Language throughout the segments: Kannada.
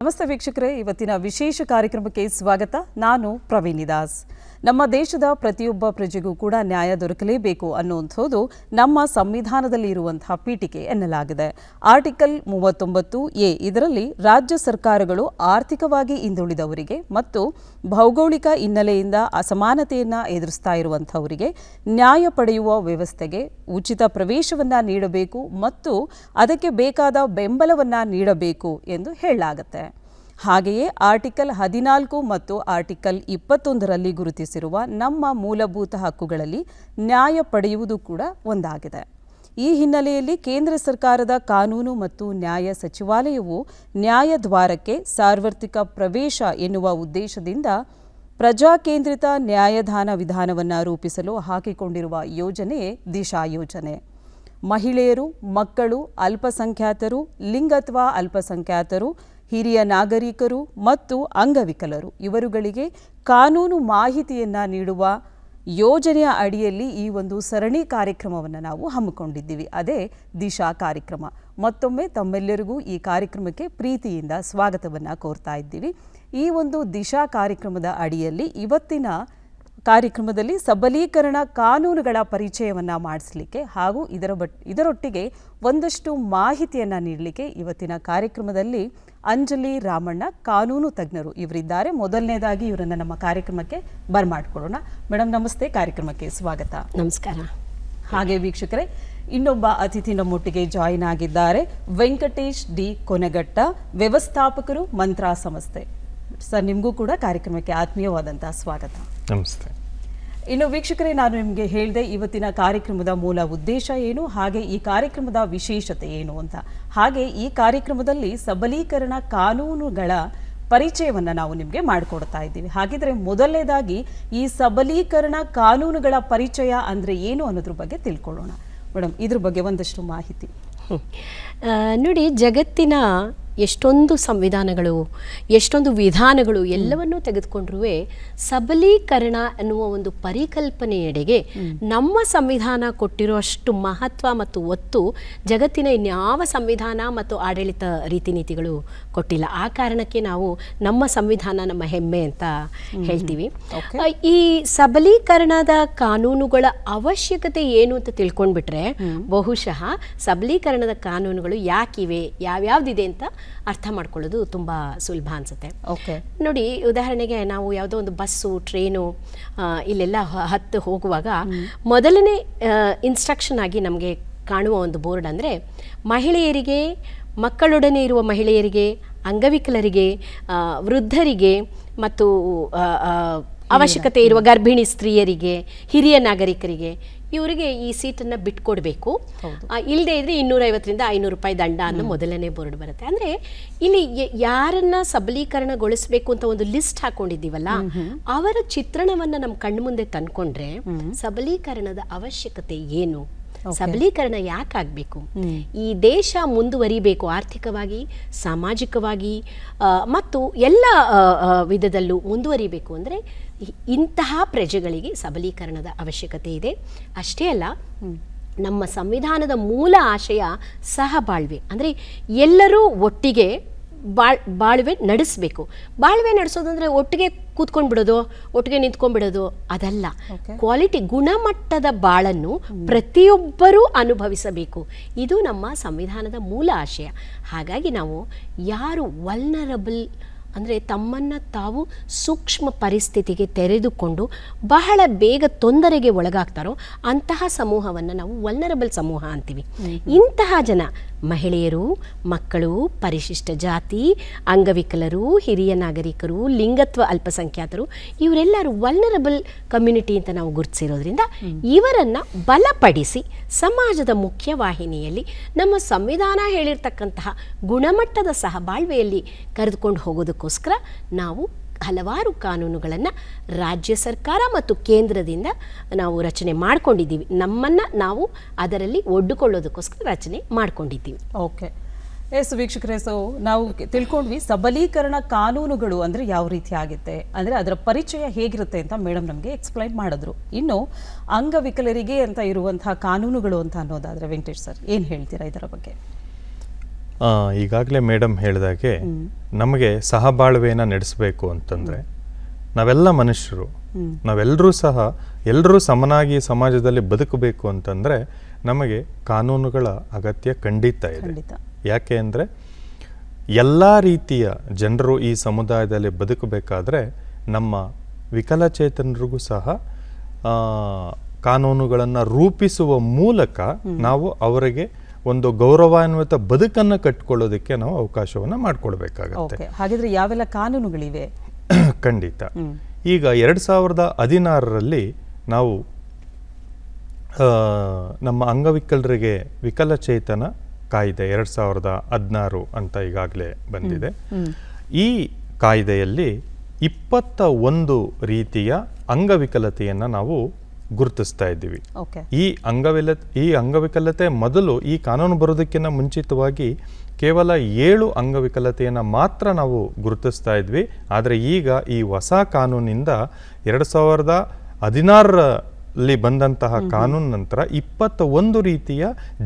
ನಮಸ್ತೆ ವೀಕ್ಷಕರೇ, ಇವತ್ತಿನ ವಿಶೇಷ ಕಾರ್ಯಕ್ರಮಕ್ಕೆ ಸ್ವಾಗತ. ನಾನು ಪ್ರವೀಣಿ ದಾಸ್. ನಮ್ಮ ದೇಶದ ಪ್ರತಿಯೊಬ್ಬ ಪ್ರಜೆಗೂ ಕೂಡ ನ್ಯಾಯ ದೊರಕಲೇಬೇಕು ಅನ್ನುವಂಥದ್ದು ನಮ್ಮ ಸಂವಿಧಾನದಲ್ಲಿ ಇರುವಂತಹ ಪೀಠಿಕೆ ಎನ್ನಲಾಗಿದೆ. ಆರ್ಟಿಕಲ್ 39A ಇದರಲ್ಲಿ ರಾಜ್ಯ ಸರ್ಕಾರಗಳು ಆರ್ಥಿಕವಾಗಿ ಹಿಂದುಳಿದವರಿಗೆ ಮತ್ತು ಭೌಗೋಳಿಕ ಹಿನ್ನೆಲೆಯಿಂದ ಅಸಮಾನತೆಯನ್ನು ಎದುರಿಸ್ತಾ ಇರುವಂಥವರಿಗೆ ನ್ಯಾಯ ಪಡೆಯುವ ವ್ಯವಸ್ಥೆಗೆ ಉಚಿತ ಪ್ರವೇಶವನ್ನು ನೀಡಬೇಕು ಮತ್ತು ಅದಕ್ಕೆ ಬೇಕಾದ ಬೆಂಬಲವನ್ನು ನೀಡಬೇಕು ಎಂದು ಹೇಳಲಾಗುತ್ತೆ. ಹಾಗೆಯೇ ಆರ್ಟಿಕಲ್ 14 ಮತ್ತು ಆರ್ಟಿಕಲ್ 21ರಲ್ಲಿ ಗುರುತಿಸಿರುವ ನಮ್ಮ ಮೂಲಭೂತ ಹಕ್ಕುಗಳಲ್ಲಿ ನ್ಯಾಯ ಪಡೆಯುವುದು ಕೂಡ ಒಂದಾಗಿದೆ. ಈ ಹಿನ್ನೆಲೆಯಲ್ಲಿ ಕೇಂದ್ರ ಸರ್ಕಾರದ ಕಾನೂನು ಮತ್ತು ನ್ಯಾಯ ಸಚಿವಾಲಯವು ನ್ಯಾಯದ್ವಾರಕ್ಕೆ ಸಾರ್ವತ್ರಿಕ ಪ್ರವೇಶ ಎನ್ನುವ ಉದ್ದೇಶದಿಂದ ಪ್ರಜಾಕೇಂದ್ರಿತ ನ್ಯಾಯದಾನ ವಿಧಾನವನ್ನು ರೂಪಿಸಲು ಹಾಕಿಕೊಂಡಿರುವ ಯೋಜನೆಯೇ ದಿಶಾ ಯೋಜನೆ. ಮಹಿಳೆಯರು, ಮಕ್ಕಳು, ಅಲ್ಪಸಂಖ್ಯಾತರು, ಲಿಂಗತ್ವ ಅಲ್ಪಸಂಖ್ಯಾತರು, ಹಿರಿಯ ನಾಗರಿಕರು ಮತ್ತು ಅಂಗವಿಕಲರು ಇವರುಗಳಿಗೆ ಕಾನೂನು ಮಾಹಿತಿಯನ್ನು ನೀಡುವ ಯೋಜನೆಯ ಅಡಿಯಲ್ಲಿ ಈ ಒಂದು ಸರಣಿ ಕಾರ್ಯಕ್ರಮವನ್ನು ನಾವು ಹಮ್ಮಿಕೊಂಡಿದ್ದೀವಿ. ಅದೇ ದಿಶಾ ಕಾರ್ಯಕ್ರಮ. ಮತ್ತೊಮ್ಮೆ ತಮ್ಮೆಲ್ಲರಿಗೂ ಈ ಕಾರ್ಯಕ್ರಮಕ್ಕೆ ಪ್ರೀತಿಯಿಂದ ಸ್ವಾಗತವನ್ನು ಕೋರ್ತಾ ಇದ್ದೀವಿ. ಈ ಒಂದು ದಿಶಾ ಕಾರ್ಯಕ್ರಮದ ಅಡಿಯಲ್ಲಿ ಇವತ್ತಿನ ಕಾರ್ಯಕ್ರಮದಲ್ಲಿ ಸಬಲೀಕರಣ ಕಾನೂನುಗಳ ಪರಿಚಯವನ್ನು ಮಾಡಿಸಲಿಕ್ಕೆ ಹಾಗೂ ಇದರೊಟ್ಟಿಗೆ ಒಂದಷ್ಟು ಮಾಹಿತಿಯನ್ನು ನೀಡಲಿಕ್ಕೆ ಇವತ್ತಿನ ಕಾರ್ಯಕ್ರಮದಲ್ಲಿ ಅಂಜಲಿ ರಾಮಣ್ಣ ಕಾನೂನು ತಜ್ಞರು ಇವರಿದ್ದಾರೆ. ಮೊದಲನೇದಾಗಿ ಇವರನ್ನು ನಮ್ಮ ಕಾರ್ಯಕ್ರಮಕ್ಕೆ ಬರಮಾಡ್ಕೊಳ್ಳೋಣ. ಮೇಡಮ್ ನಮಸ್ತೆ, ಕಾರ್ಯಕ್ರಮಕ್ಕೆ ಸ್ವಾಗತ. ನಮಸ್ಕಾರ. ಹಾಗೆ ವೀಕ್ಷಕರೇ, ಇನ್ನೊಬ್ಬ ಅತಿಥಿ ನಮ್ಮೊಟ್ಟಿಗೆ ಜಾಯಿನ್ ಆಗಿದ್ದಾರೆ. ವೆಂಕಟೇಶ್ ಡಿ ಕೊನೆಗಟ್ಟ, ವ್ಯವಸ್ಥಾಪಕರು ಮಂತ್ರಾ ಸಂಸ್ಥೆ. ಸರ್, ನಿಮಗೂ ಕೂಡ ಕಾರ್ಯಕ್ರಮಕ್ಕೆ ಆತ್ಮೀಯವಾದಂತಹ ಸ್ವಾಗತ. ನಮಸ್ತೆ. ಇನ್ನು ವೀಕ್ಷಕರೇ, ನಾನು ನಿಮಗೆ ಹೇಳಿದೆ ಇವತ್ತಿನ ಕಾರ್ಯಕ್ರಮದ ಮೂಲ ಉದ್ದೇಶ ಏನು, ಹಾಗೆ ಈ ಕಾರ್ಯಕ್ರಮದ ವಿಶೇಷತೆ ಏನು ಅಂತ. ಹಾಗೆ ಈ ಕಾರ್ಯಕ್ರಮದಲ್ಲಿ ಸಬಲೀಕರಣ ಕಾನೂನುಗಳ ಪರಿಚಯವನ್ನು ನಾವು ನಿಮಗೆ ಮಾಡಿಕೊಡ್ತಾ ಇದ್ದೀವಿ. ಹಾಗಿದ್ರೆ ಮೊದಲನೇದಾಗಿ ಈ ಸಬಲೀಕರಣ ಕಾನೂನುಗಳ ಪರಿಚಯ ಅಂದರೆ ಏನು ಅನ್ನೋದ್ರ ಬಗ್ಗೆ ತಿಳ್ಕೊಳ್ಳೋಣ. ಮೇಡಮ್, ಇದ್ರ ಬಗ್ಗೆ ಒಂದಷ್ಟು ಮಾಹಿತಿ. ನೋಡಿ, ಜಗತ್ತಿನ ಎಷ್ಟೊಂದು ಸಂವಿಧಾನಗಳು, ಎಷ್ಟೊಂದು ವಿಧಾನಗಳು ಎಲ್ಲವನ್ನೂ ತೆಗೆದುಕೊಂಡ್ರೂ ಸಬಲೀಕರಣ ಅನ್ನುವ ಒಂದು ಪರಿಕಲ್ಪನೆಯೆಡೆಗೆ ನಮ್ಮ ಸಂವಿಧಾನ ಕೊಟ್ಟಿರುವಷ್ಟು ಮಹತ್ವ ಮತ್ತು ಒತ್ತು ಜಗತ್ತಿನ ಇನ್ಯಾವ ಸಂವಿಧಾನ ಮತ್ತು ಆಡಳಿತ ರೀತಿ ನೀತಿಗಳು ಕೊಟ್ಟಿಲ್ಲ. ಆ ಕಾರಣಕ್ಕೆ ನಾವು ನಮ್ಮ ಸಂವಿಧಾನ ನಮ್ಮ ಹೆಮ್ಮೆ ಅಂತ ಹೇಳ್ತೀವಿ. ಈ ಸಬಲೀಕರಣದ ಕಾನೂನುಗಳ ಅವಶ್ಯಕತೆ ಏನು ಅಂತ ತಿಳ್ಕೊಂಡ್ಬಿಟ್ರೆ ಬಹುಶಃ ಸಬಲೀಕರಣದ ಕಾನೂನುಗಳು ಯಾಕಿವೆ, ಯಾವ್ಯಾವ್ದಿದೆ ಅಂತ ಅರ್ಥ ಮಾಡ್ಕೊಳ್ಳೋದು ತುಂಬ ಸುಲಭ ಅನಿಸುತ್ತೆ. ನೋಡಿ, ಉದಾಹರಣೆಗೆ ನಾವು ಯಾವುದೋ ಒಂದು ಬಸ್ಸು, ಟ್ರೈನು ಇಲ್ಲೆಲ್ಲ ಹತ್ತು ಹೋಗುವಾಗ ಮೊದಲನೇ ಇನ್ಸ್ಟ್ರಕ್ಷನ್ ಆಗಿ ನಮಗೆ ಕಾಣುವ ಒಂದು ಬೋರ್ಡ್ ಅಂದರೆ ಮಹಿಳೆಯರಿಗೆ, ಮಕ್ಕಳೊಡನೆ ಇರುವ ಮಹಿಳೆಯರಿಗೆ, ಅಂಗವಿಕಲರಿಗೆ, ವೃದ್ಧರಿಗೆ ಮತ್ತು ಅವಶ್ಯಕತೆ ಇರುವ ಗರ್ಭಿಣಿ ಸ್ತ್ರೀಯರಿಗೆ, ಹಿರಿಯ ನಾಗರಿಕರಿಗೆ ಇವರಿಗೆ ಈ ಸೀಟನ್ನು ಬಿಟ್ಕೊಡ್ಬೇಕು, ಇಲ್ಲದೇ ಇದ್ರೆ 250ರಿಂದ 500 ರೂಪಾಯಿ ದಂಡ ಅನ್ನೋ ಮೊದಲನೇ ಬೋರ್ಡ್ ಬರುತ್ತೆ. ಅಂದರೆ ಇಲ್ಲಿ ಯಾರನ್ನ ಸಬಲೀಕರಣಗೊಳಿಸಬೇಕು ಅಂತ ಒಂದು ಲಿಸ್ಟ್ ಹಾಕೊಂಡಿದ್ದೀವಲ್ಲ, ಅವರ ಚಿತ್ರಣವನ್ನು ನಮ್ಮ ಕಣ್ಣು ಮುಂದೆ ತಂದ್ಕೊಂಡ್ರೆ ಸಬಲೀಕರಣದ ಅವಶ್ಯಕತೆ ಏನು, ಸಬಲೀಕರಣ ಯಾಕಾಗಬೇಕು, ಈ ದೇಶ ಮುಂದುವರಿಬೇಕು ಆರ್ಥಿಕವಾಗಿ, ಸಾಮಾಜಿಕವಾಗಿ ಮತ್ತು ಎಲ್ಲ ವಿಧದಲ್ಲೂ ಮುಂದುವರಿಬೇಕು ಅಂದರೆ ಇಂತಹ ಪ್ರಜೆಗಳಿಗೆ ಸಬಲೀಕರಣದ ಅವಶ್ಯಕತೆ ಇದೆ. ಅಷ್ಟೇ ಅಲ್ಲ, ನಮ್ಮ ಸಂವಿಧಾನದ ಮೂಲ ಆಶಯ ಸಹಬಾಳ್ವೆ. ಅಂದರೆ ಎಲ್ಲರೂ ಒಟ್ಟಿಗೆ ಬಾಳ್ವೆ ನಡೆಸಬೇಕು. ಬಾಳ್ವೆ ನಡೆಸೋದಂದ್ರೆ ಒಟ್ಟಿಗೆ ಕೂತ್ಕೊಂಡ್ಬಿಡೋದು, ಒಟ್ಟಿಗೆ ನಿಂತ್ಕೊಂಡ್ಬಿಡೋದು ಅದಲ್ಲ. ಕ್ವಾಲಿಟಿ, ಗುಣಮಟ್ಟದ ಬಾಳನ್ನು ಪ್ರತಿಯೊಬ್ಬರೂ ಅನುಭವಿಸಬೇಕು. ಇದು ನಮ್ಮ ಸಂವಿಧಾನದ ಮೂಲ ಆಶಯ. ಹಾಗಾಗಿ ನಾವು ಯಾರು ವಲ್ನರಬಲ್ ಅಂದರೆ ತಮ್ಮನ್ನು ತಾವು ಸೂಕ್ಷ್ಮ ಪರಿಸ್ಥಿತಿಗೆ ತೆರೆದುಕೊಂಡು ಬಹಳ ಬೇಗ ತೊಂದರೆಗೆ ಒಳಗಾಗ್ತಾರೋ ಅಂತಹ ಸಮೂಹವನ್ನು ನಾವು ವಲ್ನರಬಲ್ ಸಮೂಹ ಅಂತೀವಿ. ಇಂತಹ ಜನ ಮಹಿಳೆಯರು, ಮಕ್ಕಳು, ಪರಿಶಿಷ್ಟ ಜಾತಿ, ಅಂಗವಿಕಲರು, ಹಿರಿಯ ನಾಗರಿಕರು, ಲಿಂಗತ್ವ ಅಲ್ಪಸಂಖ್ಯಾತರು ಇವರೆಲ್ಲರೂ ವಲ್ನರಬಲ್ ಕಮ್ಯುನಿಟಿ ಅಂತ ನಾವು ಗುರುತಿಸಿರೋದ್ರಿಂದ ಇವರನ್ನು ಬಲಪಡಿಸಿ ಸಮಾಜದ ಮುಖ್ಯವಾಹಿನಿಯಲ್ಲಿ ನಮ್ಮ ಸಂವಿಧಾನ ಹೇಳಿರ್ತಕ್ಕಂತಹ ಗುಣಮಟ್ಟದ ಸಹಬಾಳ್ವೆಯಲ್ಲಿ ಕರೆದುಕೊಂಡು ಹೋಗೋದಕ್ಕೋಸ್ಕರ ನಾವು ಹಲವಾರು ಕಾನೂನುಗಳನ್ನು ರಾಜ್ಯ ಸರ್ಕಾರ ಮತ್ತು ಕೇಂದ್ರದಿಂದ ನಾವು ರಚನೆ ಮಾಡ್ಕೊಂಡಿದ್ದೀವಿ. ನಮ್ಮನ್ನು ನಾವು ಅದರಲ್ಲಿ ಒಡ್ಡುಕೊಳ್ಳೋದಕ್ಕೋಸ್ಕರ ರಚನೆ ಮಾಡ್ಕೊಂಡಿದ್ದೀವಿ. ಓಕೆ, ಎಸ್ ವೀಕ್ಷಕರೇ, ಸೊ ನಾವು ತಿಳ್ಕೊಂಡ್ವಿ ಸಬಲೀಕರಣ ಕಾನೂನುಗಳು ಅಂದರೆ ಯಾವ ರೀತಿ ಆಗುತ್ತೆ, ಅಂದರೆ ಅದರ ಪರಿಚಯ ಹೇಗಿರುತ್ತೆ ಅಂತ ಮೇಡಮ್ ನಮಗೆ ಎಕ್ಸ್ಪ್ಲೈನ್ ಮಾಡಿದ್ರು. ಇನ್ನು ಅಂಗವಿಕಲರಿಗೆ ಅಂತ ಇರುವಂತಹ ಕಾನೂನುಗಳು ಅಂತ ಅನ್ನೋದಾದರೆ ವೆಂಕಟೇಶ್ ಸರ್ ಏನು ಹೇಳ್ತೀರಾ ಇದರ ಬಗ್ಗೆ? ಈಗಾಗಲೇ ಮೇಡಮ್ ಹೇಳಿದಾಗೆ ನಮಗೆ ಸಹಬಾಳ್ವೆಯನ್ನು ನಡೆಸಬೇಕು ಅಂತಂದರೆ ನಾವೆಲ್ಲ ಮನುಷ್ಯರು, ಎಲ್ಲರೂ ಸಮನಾಗಿ ಸಮಾಜದಲ್ಲಿ ಬದುಕಬೇಕು ಅಂತಂದರೆ ನಮಗೆ ಕಾನೂನುಗಳ ಅಗತ್ಯ ಖಂಡಿತ ಇದೆ. ಯಾಕೆ ಅಂದರೆ ಎಲ್ಲ ರೀತಿಯ ಜನರು ಈ ಸಮುದಾಯದಲ್ಲಿ ಬದುಕಬೇಕಾದ್ರೆ ನಮ್ಮ ವಿಕಲಚೇತನರಿಗೂ ಸಹ ಕಾನೂನುಗಳನ್ನು ರೂಪಿಸುವ ಮೂಲಕ ನಾವು ಅವರಿಗೆ ಒಂದು ಗೌರವಾನ್ವಿತ ಬದುಕನ್ನು ಕಟ್ಕೊಳ್ಳೋದಕ್ಕೆ ನಾವು ಅವಕಾಶವನ್ನು ಮಾಡಿಕೊಡ್ಬೇಕಾಗತ್ತೆ. ಹಾಗಿದ್ರೆ ಯಾವೆಲ್ಲ ಕಾನೂನುಗಳಿವೆ? ಖಂಡಿತ. ಈಗ 2016ರಲ್ಲಿ ನಾವು ನಮ್ಮ ಅಂಗವಿಕಲರಿಗೆ ವಿಕಲಚೇತನ ಕಾಯ್ದೆ 2016 ಅಂತ ಈಗಾಗಲೇ ಬಂದಿದೆ. ಈ ಕಾಯ್ದೆಯಲ್ಲಿ 21 ರೀತಿಯ ಅಂಗವಿಕಲತೆಯನ್ನು ನಾವು ಗುರುತಿಸ್ತಾ ಇದ್ದೀವಿ. ಈ ಅಂಗವಿಕಲತೆ ಮೊದಲು ಈ ಕಾನೂನು ಬರೋದಕ್ಕಿಂತ ಮುಂಚಿತವಾಗಿ ಕೇವಲ 7 ಅಂಗವಿಕಲತೆಯನ್ನು ಮಾತ್ರ ನಾವು ಗುರುತಿಸ್ತಾ ಇದ್ವಿ. ಆದರೆ ಈಗ ಈ ಹೊಸ ಕಾನೂನಿಂದ 2016ರಲ್ಲಿ ಬಂದಂತಹ ಕಾನೂನು ನಂತರ 21 ರೀತಿಯ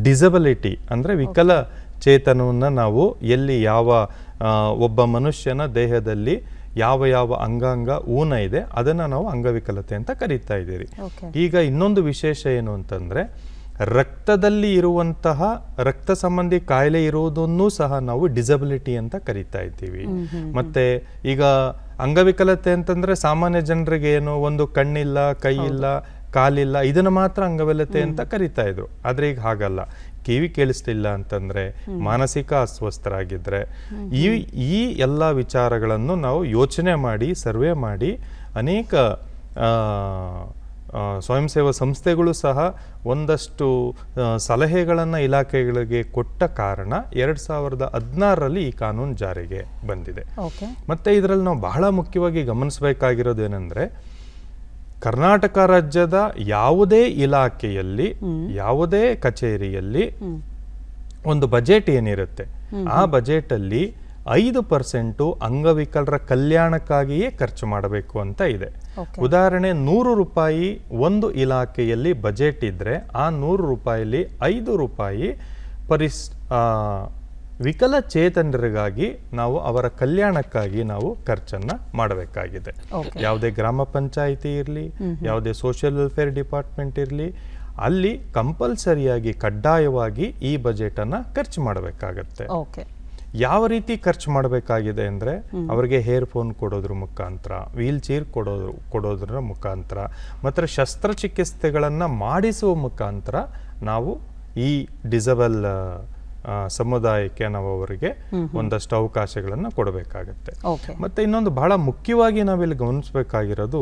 ಡಿಸಬಿಲಿಟಿ ಅಂದರೆ ವಿಕಲಚೇತನವನ್ನು ನಾವು ಎಲ್ಲಿ ಯಾವ ಒಬ್ಬ ಮನುಷ್ಯನ ದೇಹದಲ್ಲಿ ಯಾವ ಅಂಗಾಂಗ ಊನ ಇದೆ ಅದನ್ನು ನಾವು ಅಂಗವಿಕಲತೆ ಅಂತ ಕರೀತಾ ಇದ್ದೀರಿ. ಈಗ ಇನ್ನೊಂದು ವಿಶೇಷ ಏನು ಅಂತಂದರೆ ರಕ್ತದಲ್ಲಿ ಇರುವಂತಹ ರಕ್ತ ಸಂಬಂಧಿ ಕಾಯಿಲೆ ಇರುವುದನ್ನು ಸಹ ನಾವು ಡಿಸಬಿಲಿಟಿ ಅಂತ ಕರೀತಾ ಇದ್ದೀವಿ. ಮತ್ತೆ ಈಗ ಅಂಗವಿಕಲತೆ ಅಂತಂದ್ರೆ ಸಾಮಾನ್ಯ ಜನರಿಗೆ ಏನು ಒಂದು ಕಣ್ಣಿಲ್ಲ, ಕೈ ಇಲ್ಲ, ಕಾಲಿಲ್ಲ, ಇದನ್ನು ಮಾತ್ರ ಅಂಗವಿಕಲತೆ ಅಂತ ಕರೀತಾ ಇದ್ರು. ಆದ್ರೆ ಈಗ ಹಾಗಲ್ಲ. ಕಿವಿ ಕೇಳಿಸ್ತಿಲ್ಲ ಅಂತಂದ್ರೆ, ಮಾನಸಿಕ ಅಸ್ವಸ್ಥರಾಗಿದ್ರೆ, ಈ ಎಲ್ಲ ವಿಚಾರಗಳನ್ನು ನಾವು ಯೋಚನೆ ಮಾಡಿ ಸರ್ವೆ ಮಾಡಿ ಅನೇಕ ಸ್ವಯಂ ಸೇವಾ ಸಂಸ್ಥೆಗಳು ಸಹ ಒಂದಷ್ಟು ಸಲಹೆಗಳನ್ನು ಇಲಾಖೆಗಳಿಗೆ ಕೊಟ್ಟ ಕಾರಣ 2016ರಲ್ಲಿ ಈ ಕಾನೂನು ಜಾರಿಗೆ ಬಂದಿದೆ. ಮತ್ತೆ ಇದರಲ್ಲಿ ನಾವು ಬಹಳ ಮುಖ್ಯವಾಗಿ ಗಮನಿಸಬೇಕಾಗಿರೋದು ಏನಂದ್ರೆ, ಕರ್ನಾಟಕ ರಾಜ್ಯದ ಯಾವುದೇ ಇಲಾಖೆಯಲ್ಲಿ ಯಾವುದೇ ಕಚೇರಿಯಲ್ಲಿ ಒಂದು ಬಜೆಟ್ ಏನಿರುತ್ತೆ ಆ ಬಜೆಟ್ ಅಲ್ಲಿ 5% ಅಂಗವಿಕಲರ ಕಲ್ಯಾಣಕ್ಕಾಗಿಯೇ ಖರ್ಚು ಮಾಡಬೇಕು ಅಂತ ಇದೆ. ಉದಾಹರಣೆ, 100 ರೂಪಾಯಿ ಒಂದು ಇಲಾಖೆಯಲ್ಲಿ ಬಜೆಟ್ ಇದ್ರೆ ಆ 100 ರೂಪಾಯಿಲಿ 5 ರೂಪಾಯಿ ವಿಕಲಚೇತನರಿಗಾಗಿ ನಾವು ಅವರ ಕಲ್ಯಾಣಕ್ಕಾಗಿ ನಾವು ಖರ್ಚನ್ನ ಮಾಡಬೇಕಾಗಿದೆ. ಯಾವುದೇ ಗ್ರಾಮ ಪಂಚಾಯಿತಿ ಇರಲಿ, ಯಾವುದೇ ಸೋಷಿಯಲ್ ವೆಲ್ಫೇರ್ ಡಿಪಾರ್ಟ್ಮೆಂಟ್ ಇರಲಿ, ಅಲ್ಲಿ ಕಂಪಲ್ಸರಿಯಾಗಿ ಕಡ್ಡಾಯವಾಗಿ ಈ ಬಜೆಟ್ ಅನ್ನ ಖರ್ಚು ಮಾಡಬೇಕಾಗತ್ತೆ. ಯಾವ ರೀತಿ ಖರ್ಚು ಮಾಡಬೇಕಾಗಿದೆ ಅಂದ್ರೆ, ಅವರಿಗೆ ಹೇರ್ ಫೋನ್ ಕೊಡೋದ್ರ ಮುಖಾಂತರ, ವೀಲ್ ಚೇರ್ ಕೊಡೋದ್ರ ಮುಖಾಂತರ, ಮತ್ತೆ ಶಸ್ತ್ರಚಿಕಿತ್ಸೆಗಳನ್ನ ಮಾಡಿಸುವ ಮುಖಾಂತರ ನಾವು ಈ ಡಿಸಬಲ್ ಸಮುದಾಯಕ್ಕೆ ನಾವು ಅವರಿಗೆ ಒಂದಷ್ಟು ಅವಕಾಶಗಳನ್ನು ಕೊಡಬೇಕಾಗತ್ತೆ. ಮತ್ತೆ ಇನ್ನೊಂದು ಬಹಳ ಮುಖ್ಯವಾಗಿ ನಾವಿಲ್ಲಿ ಗಮನಿಸಬೇಕಾಗಿರೋದು,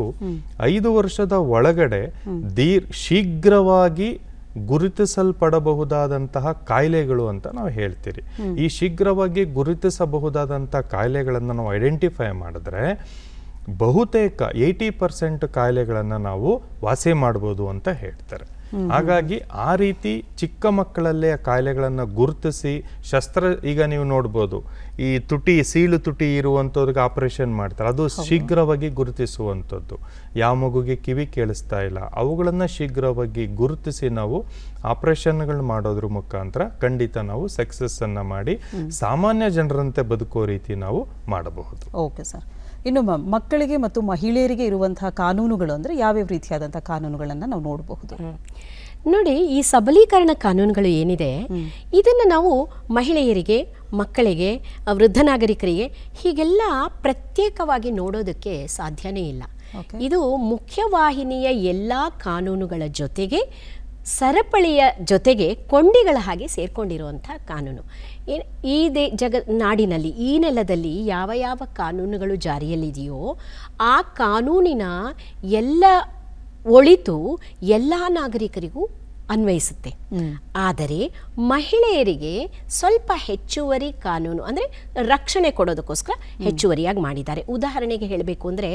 5 ವರ್ಷದ ಒಳಗಡೆ ಶೀಘ್ರವಾಗಿ ಗುರುತಿಸಲ್ಪಡಬಹುದಾದಂತಹ ಕಾಯಿಲೆಗಳು ಅಂತ ನಾವು ಹೇಳ್ತೀರಿ. ಈ ಶೀಘ್ರವಾಗಿ ಗುರುತಿಸಬಹುದಾದಂತಹ ಕಾಯಿಲೆಗಳನ್ನು ನಾವು ಐಡೆಂಟಿಫೈ ಮಾಡಿದ್ರೆ ಬಹುತೇಕ 80% ಕಾಯಿಲೆಗಳನ್ನು ನಾವು ವಾಸಿ ಮಾಡ್ಬೋದು ಅಂತ ಹೇಳ್ತಾರೆ. ಹಾಗಾಗಿ ಆ ರೀತಿ ಚಿಕ್ಕ ಮಕ್ಕಳಲ್ಲೇ ಕಾಯಿಲೆಗಳನ್ನು ಗುರುತಿಸಿ ಈಗ ನೀವು ನೋಡ್ಬೋದು, ಈ ಸೀಳು ತುಟಿ ಇರುವಂಥವ್ರಿಗೆ ಆಪರೇಷನ್ ಮಾಡ್ತಾರೆ, ಅದು ಶೀಘ್ರವಾಗಿ ಗುರುತಿಸುವಂಥದ್ದು. ಯಾವ ಮಗುಗೆ ಕಿವಿ ಕೇಳಿಸ್ತಾ ಇಲ್ಲ, ಅವುಗಳನ್ನು ಶೀಘ್ರವಾಗಿ ಗುರುತಿಸಿ ನಾವು ಆಪರೇಷನ್ಗಳು ಮಾಡೋದ್ರ ಮುಖಾಂತರ ಖಂಡಿತ ನಾವು ಸಕ್ಸಸ್ ಅನ್ನ ಮಾಡಿ ಸಾಮಾನ್ಯ ಜನರಂತೆ ಬದುಕೋ ರೀತಿ ನಾವು ಮಾಡಬಹುದು. Okay sir. ಇನ್ನು ಮಕ್ಕಳಿಗೆ ಮತ್ತು ಮಹಿಳೆಯರಿಗೆ ಇರುವಂತಹ ಕಾನೂನುಗಳು ಅಂದರೆ ಯಾವ್ಯಾವ ರೀತಿಯಾದಂತಹ ಕಾನೂನುಗಳನ್ನು ನಾವು ನೋಡಬಹುದು? ನೋಡಿ, ಈ ಸಬಲೀಕರಣ ಕಾನೂನುಗಳು ಏನಿದೆ, ಇದನ್ನು ನಾವು ಮಹಿಳೆಯರಿಗೆ, ಮಕ್ಕಳಿಗೆ, ವೃದ್ಧ ನಾಗರಿಕರಿಗೆ ಹೀಗೆಲ್ಲ ಪ್ರತ್ಯೇಕವಾಗಿ ನೋಡೋದಕ್ಕೆ ಸಾಧ್ಯನೇ ಇಲ್ಲ. ಇದು ಮುಖ್ಯವಾಹಿನಿಯ ಎಲ್ಲ ಕಾನೂನುಗಳ ಜೊತೆಗೆ ಸರಪಳಿಯ ಜೊತೆಗೆ ಕೊಂಡಿಗಳ ಹಾಗೆ ಸೇರ್ಕೊಂಡಿರುವಂಥ ಕಾನೂನು. ಈ ನಾಡಿನಲ್ಲಿ, ಈ ನೆಲದಲ್ಲಿ ಯಾವ ಯಾವ ಕಾನೂನುಗಳು ಜಾರಿಯಲ್ಲಿದೆಯೋ ಆ ಕಾನೂನಿನ ಎಲ್ಲ ಒಳಿತು ಎಲ್ಲ ನಾಗರಿಕರಿಗೂ ಅನ್ವಯಿಸುತ್ತೆ. ಆದರೆ ಮಹಿಳೆಯರಿಗೆ ಸ್ವಲ್ಪ ಹೆಚ್ಚುವರಿ ಕಾನೂನು ಅಂದರೆ ರಕ್ಷಣೆ ಕೊಡೋದಕ್ಕೋಸ್ಕರ ಹೆಚ್ಚುವರಿಯಾಗಿ ಮಾಡಿದ್ದಾರೆ. ಉದಾಹರಣೆಗೆ ಹೇಳಬೇಕು ಅಂದರೆ,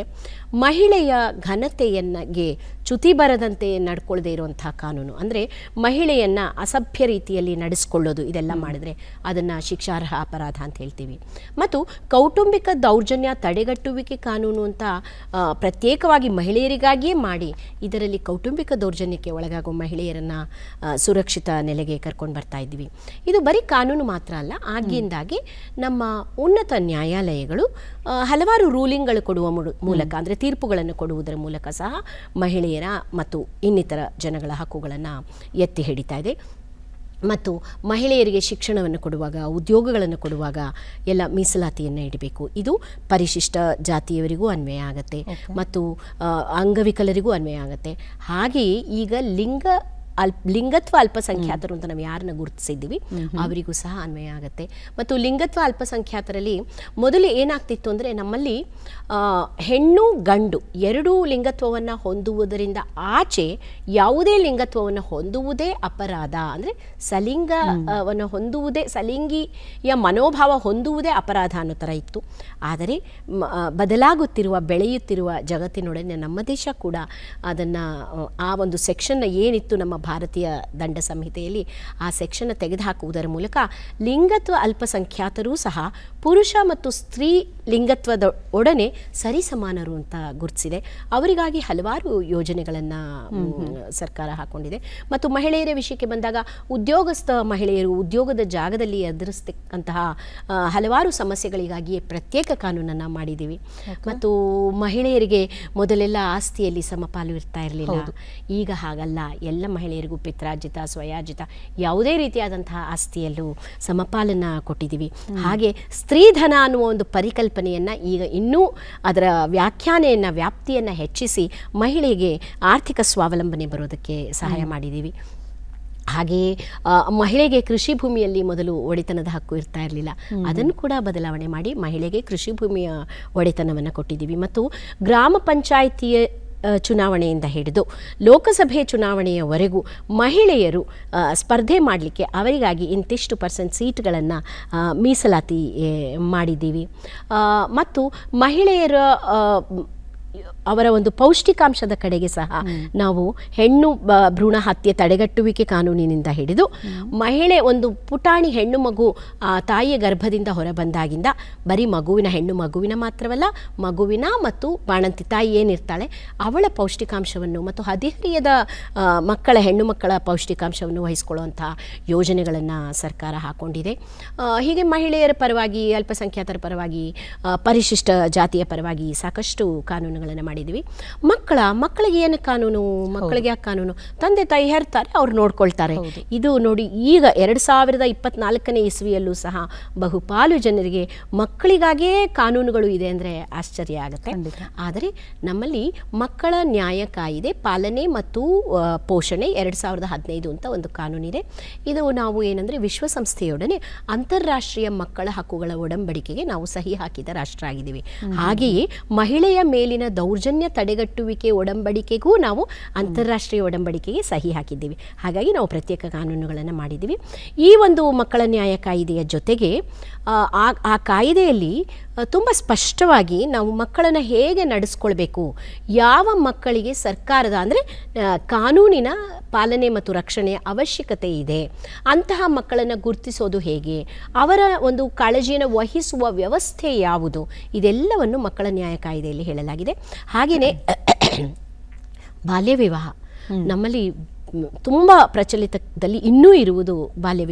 ಮಹಿಳೆಯ ಘನತೆಯನ್ನೇ ಚ್ಯುತಿ ಬರದಂತೆ ನಡ್ಕೊಳ್ಳದೆ ಇರುವಂತಹ ಕಾನೂನು, ಅಂದರೆ ಮಹಿಳೆಯನ್ನ ಅಸಭ್ಯ ರೀತಿಯಲ್ಲಿ ನಡೆಸ್ಕೊಳ್ಳೋದು, ಇದೆಲ್ಲ ಮಾಡಿದ್ರೆ ಅದನ್ನು ಶಿಕ್ಷಾರ್ಹ ಅಪರಾಧ ಅಂತ ಹೇಳ್ತೀವಿ. ಮತ್ತು ಕೌಟುಂಬಿಕ ದೌರ್ಜನ್ಯ ತಡೆಗಟ್ಟುವಿಕೆ ಕಾನೂನು ಅಂತ ಪ್ರತ್ಯೇಕವಾಗಿ ಮಹಿಳೆಯರಿಗಾಗಿಯೇ ಮಾಡಿ, ಇದರಲ್ಲಿ ಕೌಟುಂಬಿಕ ದೌರ್ಜನ್ಯಕ್ಕೆ ಒಳಗಾಗುವ ಮಹಿಳೆಯರನ್ನು ಸುರಕ್ಷಿತ ನೆಲೆಗೆ ಕರ್ಕೊಂಡು ಬರ್ತಾ ಇದ್ದೀವಿ. ಇದು ಬರೀ ಕಾನೂನು ಮಾತ್ರ ಅಲ್ಲ, ಆಗಿಂದಾಗಿ ನಮ್ಮ ಉನ್ನತ ನ್ಯಾಯಾಲಯಗಳು ಹಲವಾರು ರೂಲಿಂಗ್ಗಳು ಕೊಡುವ ಮೂಲಕ, ಅಂದರೆ ತೀರ್ಪುಗಳನ್ನು ಕೊಡುವುದರ ಮೂಲಕ ಸಹ ಮಹಿಳೆಯರ ಮತ್ತು ಇನ್ನಿತರ ಜನಗಳ ಹಕ್ಕುಗಳನ್ನು ಎತ್ತಿ ಹಿಡಿತಾ ಇದೆ. ಮತ್ತು ಮಹಿಳೆಯರಿಗೆ ಶಿಕ್ಷಣವನ್ನು ಕೊಡುವಾಗ, ಉದ್ಯೋಗಗಳನ್ನು ಕೊಡುವಾಗ ಎಲ್ಲ ಮೀಸಲಾತಿಯನ್ನು ಇಡಬೇಕು. ಇದು ಪರಿಶಿಷ್ಟ ಜಾತಿಯವರಿಗೂ ಅನ್ವಯ ಆಗುತ್ತೆ ಮತ್ತು ಅಂಗವಿಕಲರಿಗೂ ಅನ್ವಯ ಆಗುತ್ತೆ. ಹಾಗೆಯೇ ಈಗ ಲಿಂಗತ್ವ ಅಲ್ಪಸಂಖ್ಯಾತರು ಅಂತ ನಾವು ಯಾರನ್ನ ಗುರುತಿಸಿದ್ದೀವಿ ಅವರಿಗೂ ಸಹ ಅನ್ವಯ ಆಗುತ್ತೆ. ಮತ್ತು ಲಿಂಗತ್ವ ಅಲ್ಪಸಂಖ್ಯಾತರಲ್ಲಿ ಮೊದಲು ಏನಾಗ್ತಿತ್ತು ಅಂದರೆ, ನಮ್ಮಲ್ಲಿ ಹೆಣ್ಣು ಗಂಡು ಎರಡೂ ಲಿಂಗತ್ವವನ್ನು ಹೊಂದುವುದರಿಂದ ಆಚೆ ಯಾವುದೇ ಲಿಂಗತ್ವವನ್ನು ಹೊಂದುವುದೇ ಅಪರಾಧ, ಅಂದರೆ ಸಲಿಂಗವನ್ನು ಹೊಂದುವುದೇ, ಸಲಿಂಗಿಯ ಮನೋಭಾವ ಹೊಂದುವುದೇ ಅಪರಾಧ ಅನ್ನೋ ಥರ ಇತ್ತು. ಆದರೆ ಬದಲಾಗುತ್ತಿರುವ, ಬೆಳೆಯುತ್ತಿರುವ ಜಗತ್ತಿನೊಡನೆ ನಮ್ಮ ದೇಶ ಕೂಡ ಅದನ್ನು, ಆ ಒಂದು ಸೆಕ್ಷನ್ನ ಏನಿತ್ತು ನಮ್ಮ ಭಾರತೀಯ ದಂಡ ಸಂಹಿತೆಯಲ್ಲಿ, ಆ ಸೆಕ್ಷನ್ ತೆಗೆದುಹಾಕುವುದರ ಮೂಲಕ ಲಿಂಗತ್ವ ಅಲ್ಪಸಂಖ್ಯಾತರೂ ಸಹ ಪುರುಷ ಮತ್ತು ಸ್ತ್ರೀ ಲಿಂಗತ್ವದ ಒಡನೆ ಸರಿಸಮಾನರು ಅಂತ ಗುರುತಿಸಿದೆ. ಅವರಿಗಾಗಿ ಹಲವಾರು ಯೋಜನೆಗಳನ್ನು ಸರ್ಕಾರ ಹಾಕೊಂಡಿದೆ. ಮತ್ತು ಮಹಿಳೆಯರ ವಿಷಯಕ್ಕೆ ಬಂದಾಗ, ಉದ್ಯೋಗಸ್ಥ ಮಹಿಳೆಯರು ಉದ್ಯೋಗದ ಜಾಗದಲ್ಲಿ ಎದುರಿಸ್ತಕ್ಕಂತಹ ಹಲವಾರು ಸಮಸ್ಯೆಗಳಿಗಾಗಿಯೇ ಪ್ರತ್ಯೇಕ ಕಾನೂನನ್ನು ಮಾಡಿದ್ದೀವಿ. ಮತ್ತು ಮಹಿಳೆಯರಿಗೆ ಮೊದಲೆಲ್ಲ ಆಸ್ತಿಯಲ್ಲಿ ಸಮಪಾಲು ಇರ್ತಾ ಇರಲಿಲ್ಲ. ಈಗ ಹಾಗಲ್ಲ, ಎಲ್ಲ ಮಹಿಳೆಯರಿಗೂ ಪಿತ್ರಾರ್ಜಿತ, ಸ್ವಯಾರ್ಜಿತ ಯಾವುದೇ ರೀತಿಯಾದಂತಹ ಆಸ್ತಿಯಲ್ಲೂ ಸಮಪಾಲನ್ನು ಕೊಟ್ಟಿದ್ದೀವಿ. ಹಾಗೆ ಸ್ತ್ರೀಧನ ಅನ್ನುವ ಒಂದು ಪರಿಕಲ್ಪನೆಯನ್ನು ಈಗ ಇನ್ನೂ ಅದರ ವ್ಯಾಪ್ತಿಯನ್ನು ಹೆಚ್ಚಿಸಿ ಮಹಿಳೆಗೆ ಆರ್ಥಿಕ ಸ್ವಾವಲಂಬನೆ ಬರೋದಕ್ಕೆ ಸಹಾಯ ಮಾಡಿದ್ದೀವಿ. ಹಾಗೆಯೇ ಮಹಿಳೆಗೆ ಕೃಷಿ ಭೂಮಿಯಲ್ಲಿ ಮೊದಲು ಒಡೆತನದ ಹಕ್ಕು ಇರ್ತಾ ಇರಲಿಲ್ಲ, ಅದನ್ನು ಕೂಡ ಬದಲಾವಣೆ ಮಾಡಿ ಮಹಿಳೆಗೆ ಕೃಷಿ ಭೂಮಿಯ ಒಡೆತನವನ್ನು ಕೊಟ್ಟಿದ್ದೀವಿ. ಮತ್ತು ಗ್ರಾಮ ಪಂಚಾಯಿತಿಯ ಚುನಾವಣೆಯಿಂದ ಹಿಡಿದು ಲೋಕಸಭೆ ಚುನಾವಣೆಯವರೆಗೂ ಮಹಿಳೆಯರು ಸ್ಪರ್ಧೆ ಮಾಡಲಿಕ್ಕೆ ಅವರಿಗಾಗಿ ಇಂತಿಷ್ಟು % ಸೀಟ್ಗಳನ್ನು ಮೀಸಲಾತಿ ಮಾಡಿದ್ದೀವಿ. ಮತ್ತು ಮಹಿಳೆಯರ ಅವರ ಒಂದು ಪೌಷ್ಟಿಕಾಂಶದ ಕಡೆಗೆ ಸಹ ನಾವು ಹೆಣ್ಣು ಭ್ರೂಣ ಹತ್ಯೆ ತಡೆಗಟ್ಟುವಿಕೆ ಕಾನೂನಿನಿಂದ ಹಿಡಿದು ಮಹಿಳೆ ಒಂದು ಪುಟಾಣಿ ಹೆಣ್ಣು ಮಗು ತಾಯಿಯ ಗರ್ಭದಿಂದ ಹೊರಬಂದಾಗಿಂದ ಬರೀ ಹೆಣ್ಣು ಮಗುವಿನ ಮಾತ್ರವಲ್ಲ, ಮಗುವಿನ ಮತ್ತು ಬಾಣಂತಿ ತಾಯಿ ಏನಿರ್ತಾಳೆ ಅವಳ ಪೌಷ್ಟಿಕಾಂಶವನ್ನು ಮತ್ತು ಹದಿಹರೆಯದ ಹೆಣ್ಣು ಮಕ್ಕಳ ಪೌಷ್ಟಿಕಾಂಶವನ್ನು ವಹಿಸಿಕೊಳ್ಳುವಂಥ ಯೋಜನೆಗಳನ್ನು ಸರ್ಕಾರ ಹಾಕೊಂಡಿದೆ. ಹೀಗೆ ಮಹಿಳೆಯರ ಪರವಾಗಿ, ಅಲ್ಪಸಂಖ್ಯಾತರ ಪರವಾಗಿ, ಪರಿಶಿಷ್ಟ ಜಾತಿಯ ಪರವಾಗಿ ಸಾಕಷ್ಟು ಕಾನೂನುಗಳನ್ನು ಮಾಡಿದ್ದೀವಿ. ಮಕ್ಕಳಿಗೆ ಏನು ಕಾನೂನು? ಮಕ್ಕಳಿಗೆ ಯಾಕೆ ಕಾನೂನು? ತಂದೆ ತಾಯಿ ಹೆರ್ತಾರೆ, ಅವ್ರು ನೋಡ್ಕೊಳ್ತಾರೆ. ಇದು ನೋಡಿ, ಈಗ 2024ನೇ ಇಸ್ವಿಯಲ್ಲೂ ಸಹ ಬಹುಪಾಲು ಜನರಿಗೆ ಮಕ್ಕಳಿಗಾಗಿಯೇ ಕಾನೂನುಗಳು ಇದೆ ಅಂದರೆ ಆಶ್ಚರ್ಯ ಆಗುತ್ತೆ. ಆದರೆ ನಮ್ಮಲ್ಲಿ ಮಕ್ಕಳ ನ್ಯಾಯ ಕಾಯಿದೆ ಪಾಲನೆ ಮತ್ತು ಪೋಷಣೆ 2015 ಅಂತ ಒಂದು ಕಾನೂನಿದೆ. ಇದು ನಾವು ಏನಂದರೆ ವಿಶ್ವಸಂಸ್ಥೆಯೊಡನೆ ಅಂತಾರಾಷ್ಟ್ರೀಯ ಮಕ್ಕಳ ಹಕ್ಕುಗಳ ಒಡಂಬಡಿಕೆಗೆ ನಾವು ಸಹಿ ಹಾಕಿದ ರಾಷ್ಟ್ರ ಆಗಿದ್ದೀವಿ. ಹಾಗೆಯೇ ಮಹಿಳೆಯ ಮೇಲಿನ ದೌರ್ಜನ್ಯ ತಡೆಗಟ್ಟುವಿಕೆ ಒಡಂಬಡಿಕೆಗೂ ನಾವು ಅಂತಾರಾಷ್ಟ್ರೀಯ ಒಡಂಬಡಿಕೆಗೆ ಸಹಿ ಹಾಕಿದ್ದೀವಿ. ಹಾಗಾಗಿ ನಾವು ಪ್ರತ್ಯೇಕ ಕಾನೂನುಗಳನ್ನು ಮಾಡಿದ್ದೀವಿ. ಈ ಒಂದು ಮಕ್ಕಳ ನ್ಯಾಯ ಕಾಯಿದೆಯ ಜೊತೆಗೆ ಆ ಕಾಯಿದೆಯಲ್ಲಿ ತುಂಬ ಸ್ಪಷ್ಟವಾಗಿ ನಾವು ಮಕ್ಕಳನ್ನು ಹೇಗೆ ನಡೆಸ್ಕೊಳ್ಬೇಕು, ಯಾವ ಮಕ್ಕಳಿಗೆ ಸರ್ಕಾರದ ಅಂದರೆ ಕಾನೂನಿನ ಪಾಲನೆ ಮತ್ತು ರಕ್ಷಣೆಯ ಅವಶ್ಯಕತೆ ಇದೆ, ಅಂತಹ ಮಕ್ಕಳನ್ನು ಗುರುತಿಸೋದು ಹೇಗೆ, ಅವರ ಒಂದು ಕಾಳಜಿಯನ್ನು ವಹಿಸುವ ವ್ಯವಸ್ಥೆ ಯಾವುದು, ಇದೆಲ್ಲವನ್ನು ಮಕ್ಕಳ ನ್ಯಾಯ ಕಾಯ್ದೆಯಲ್ಲಿ ಹೇಳಲಾಗಿದೆ. ಹಾಗೆಯೇ ಬಾಲ್ಯ ವಿವಾಹ ನಮ್ಮಲ್ಲಿ ತುಂಬ ಪ್ರಚಲಿತದಲ್ಲಿ ಇನ್ನೂ ಇರುವುದು ಬಾಲ್ಯ